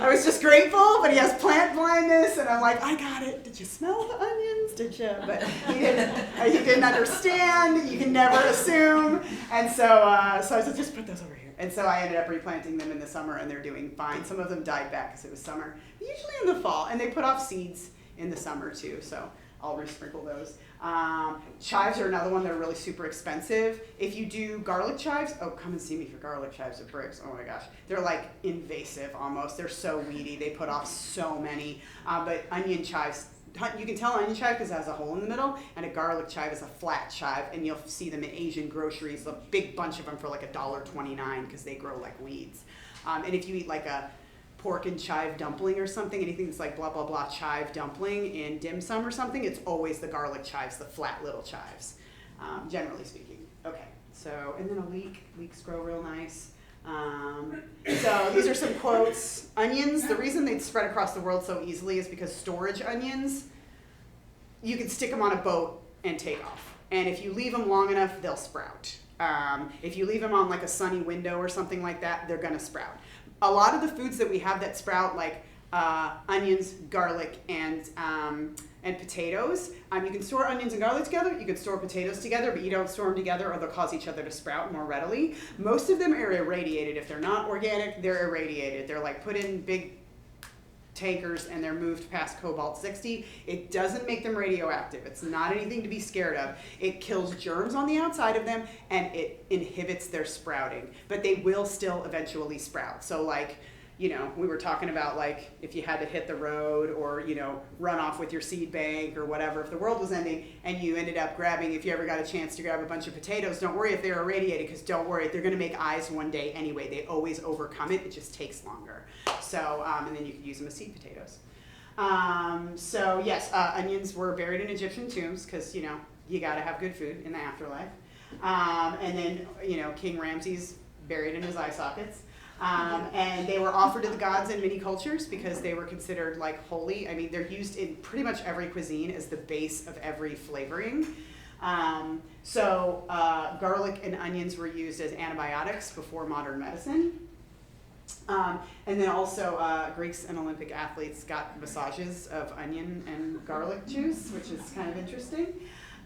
I was just grateful, but he has plant blindness, and I'm like, I got it. Did you smell the onions? Did you? But he didn't understand. You can never assume. And so I said, just put those over here. And so I ended up replanting them in the summer, and they're doing fine. Some of them died back because it was summer. But usually in the fall, and they put off seeds in the summer too, so I'll resprinkle those. Chives are another one that are really super expensive. If you do garlic chives, oh, come and see me for garlic chives at Briggs. Oh my gosh. They're like invasive almost. They're so weedy. They put off so many. But onion chives, you can tell onion chive because it has a hole in the middle, and a garlic chive is a flat chive, and you'll see them in Asian groceries, a big bunch of them for like $1.29 because they grow like weeds. And if you eat like a pork and chive dumpling or something, anything that's like blah, blah, blah chive dumpling in dim sum or something, it's always the garlic chives, the flat little chives, generally speaking. Okay, so, and then leeks grow real nice. So these are some quotes. Onions, the reason they spread across the world so easily is because storage onions, you can stick them on a boat and take off. And if you leave them long enough, they'll sprout. If you leave them on like a sunny window or something like that, they're gonna sprout. A lot of the foods that we have that sprout, like onions, garlic, and potatoes, you can store onions and garlic together, you can store potatoes together, but you don't store them together or they'll cause each other to sprout more readily. Most of them are irradiated. If they're not organic, they're irradiated. They're like put in big tankers and they're moved past cobalt 60. It doesn't make them radioactive. It's not anything to be scared of. It kills germs on the outside of them and it inhibits their sprouting, but they will still eventually sprout. So like, you know, we were talking about like if you had to hit the road or, you know, run off with your seed bank or whatever, if the world was ending and you ended up grabbing, if you ever got a chance to grab a bunch of potatoes, don't worry if they're irradiated, because don't worry, they're going to make eyes one day anyway. They always overcome it. It just takes longer. So, and then you could use them as seed potatoes. So yes, onions were buried in Egyptian tombs because, you know, you got to have good food in the afterlife. And then, you know, King Ramses buried in his eye sockets. And they were offered to the gods in many cultures because they were considered like holy. I mean, they're used in pretty much every cuisine as the base of every flavoring. So garlic and onions were used as antibiotics before modern medicine. And then also Greeks and Olympic athletes got massages of onion and garlic juice, which is kind of interesting.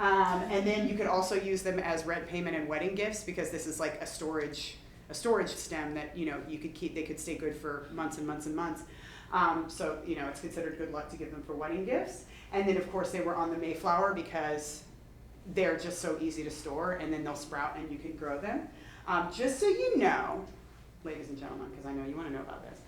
And then you could also use them as rent payment and wedding gifts because this is like a storage stem that, you know, you could keep, they could stay good for months and months and months. So, you know, it's considered good luck to give them for wedding gifts. And then of course they were on the Mayflower because they're just so easy to store and then they'll sprout and you can grow them. Just so you know, ladies and gentlemen, because I know you want to know about this.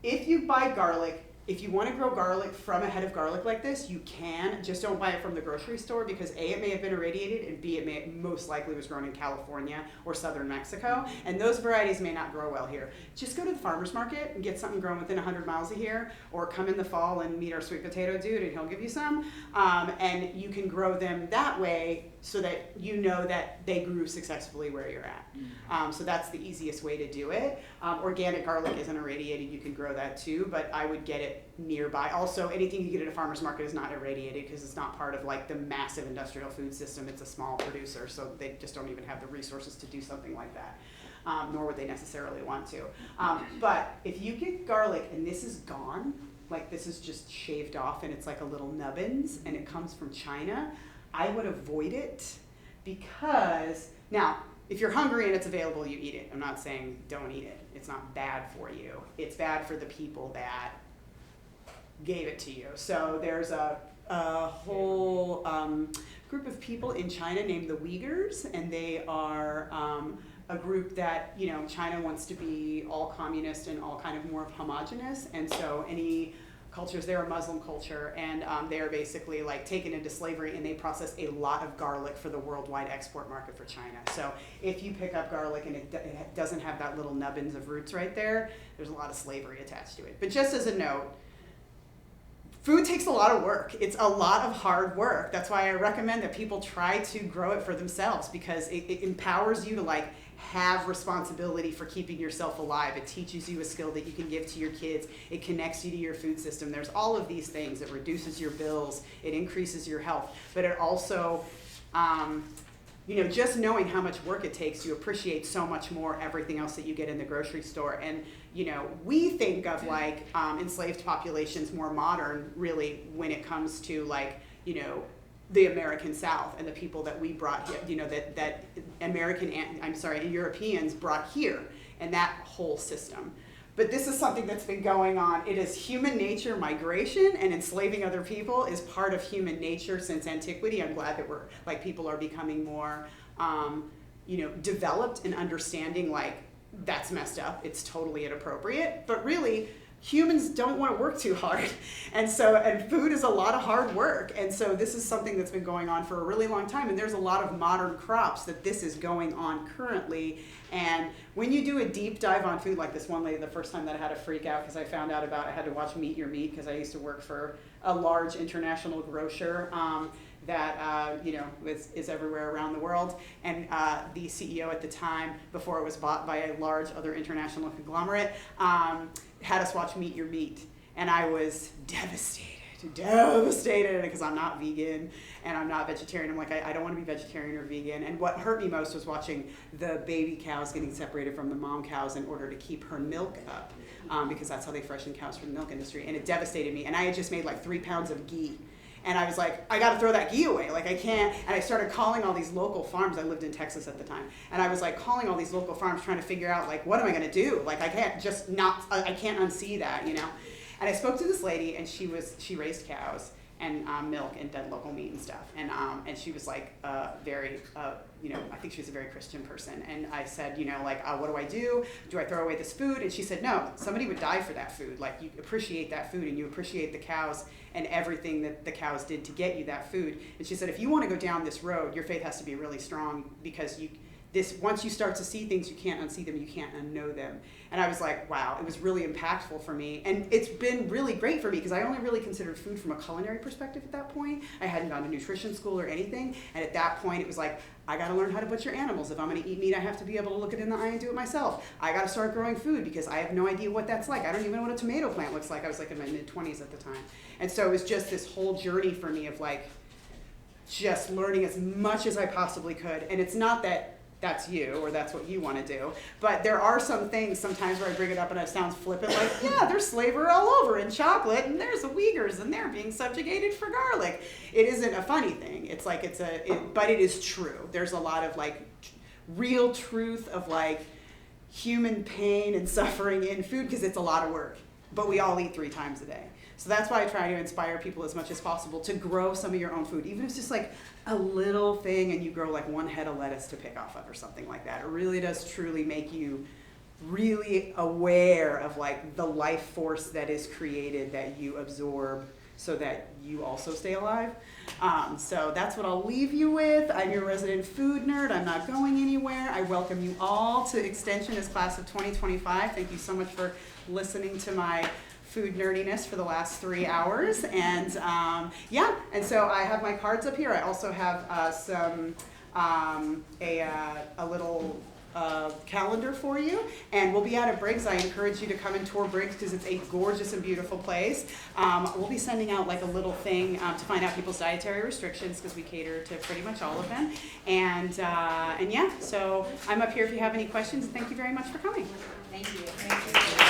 If you buy garlic, if you want to grow garlic from a head of garlic like this, you can. Just don't buy it from the grocery store because A, it may have been irradiated, and B, it most likely was grown in California or southern Mexico, and those varieties may not grow well here. Just go to the farmer's market and get something grown within 100 miles of here, or come in the fall and meet our sweet potato dude and he'll give you some, and you can grow them that way so that you know that they grew successfully where you're at. So that's the easiest way to do it. Organic garlic isn't irradiated, you can grow that too, but I would get it nearby. Also, anything you get at a farmer's market is not irradiated because it's not part of like the massive industrial food system. It's a small producer, so they just don't even have the resources to do something like that, nor would they necessarily want to. But if you get garlic and this is gone, like this is just shaved off and it's like a little nubbins and it comes from China, I would avoid it because, now, if you're hungry and it's available, you eat it. I'm not saying don't eat it. It's not bad for you. It's bad for the people that gave it to you. So there's a whole group of people in China named the Uyghurs, and they are a group that, you know, China wants to be all communist and all kind of more homogenous, and so any cultures, they're a Muslim culture, and they're basically like taken into slavery, and they process a lot of garlic for the worldwide export market for China. So if you pick up garlic and it doesn't have that little nubbins of roots right there, there's a lot of slavery attached to it. But just as a note, food takes a lot of work. It's a lot of hard work. That's why I recommend that people try to grow it for themselves, because it empowers you to like have responsibility for keeping yourself alive. It teaches you a skill that you can give to your kids. It connects you to your food system. There's all of these things. It reduces your bills. It increases your health. But it also, you know, just knowing how much work it takes, you appreciate so much more everything else that you get in the grocery store. And, you know, we think of like enslaved populations more modern, really, when it comes to like, you know, the American South and the people that we brought here, you know, that Europeans brought here, and that whole system. But this is something that's been going on. It is human nature. Migration and enslaving other people is part of human nature since antiquity. I'm glad that people are becoming more, you know, developed in understanding like that's messed up. It's totally inappropriate. But really, humans don't want to work too hard. And food is a lot of hard work. And so this is something that's been going on for a really long time. And there's a lot of modern crops that this is going on currently. And when you do a deep dive on food, like this one lady, the first time that I had a freak out because I found out about, I had to watch Meet Your Meat because I used to work for a large international grocer that you know, is everywhere around the world. And the CEO at the time, before it was bought by a large other international conglomerate, had us watch Meet Your Meat. And I was devastated because I'm not vegan and I'm not vegetarian. I'm like, I don't want to be vegetarian or vegan. And what hurt me most was watching the baby cows getting separated from the mom cows in order to keep her milk up, because that's how they freshen cows for the milk industry. And it devastated me. And I had just made like 3 pounds of ghee. And I was like, I got to throw that ghee away. Like, I can't. And I started calling all these local farms. I lived in Texas at the time. And I was like calling all these local farms trying to figure out, like, what am I going to do? Like, I can't unsee that, you know? And I spoke to this lady, and she raised cows and milk and did local meat and stuff. And she was like very, you know, I think she was a very Christian person. And I said, you know, like, what do I do? Do I throw away this food? And she said, no, somebody would die for that food. Like, you appreciate that food and you appreciate the cows and everything that the cows did to get you that food. And she said, if you want to go down this road, your faith has to be really strong, because once you start to see things, you can't unsee them, you can't unknow them. And I was like, wow, it was really impactful for me. And it's been really great for me, because I only really considered food from a culinary perspective at that point. I hadn't gone to nutrition school or anything. And at that point, it was like, I got to learn how to butcher animals. If I'm going to eat meat, I have to be able to look it in the eye and do it myself. I got to start growing food, because I have no idea what that's like. I don't even know what a tomato plant looks like. I was like in my mid-20s at the time. And so it was just this whole journey for me of like just learning as much as I possibly could. And it's not that that's you or that's what you want to do, but there are some things sometimes where I bring it up and it sounds flippant, like, yeah, there's slavery all over in chocolate, and there's the Uyghurs and they're being subjugated for garlic. It isn't a funny thing. It's like but it is true. There's a lot of like real truth of like human pain and suffering in food, because it's a lot of work, but we all eat 3 times a day. So that's why I try to inspire people as much as possible to grow some of your own food, even if it's just like a little thing and you grow like 1 head of lettuce to pick off of or something like that. It really does truly make you really aware of like the life force that is created that you absorb so that you also stay alive. So that's what I'll leave you with. I'm your resident food nerd. I'm not going anywhere. I welcome you all to Extension as class of 2025. Thank you so much for listening to my food nerdiness for the last 3 hours. And yeah, and so I have my cards up here. I also have a little calendar for you, and we'll be out at Briggs. I encourage you to come and tour Briggs because it's a gorgeous and beautiful place. We'll be sending out like a little thing to find out people's dietary restrictions because we cater to pretty much all of them. And yeah, so I'm up here if you have any questions. Thank you very much for coming. Thank you.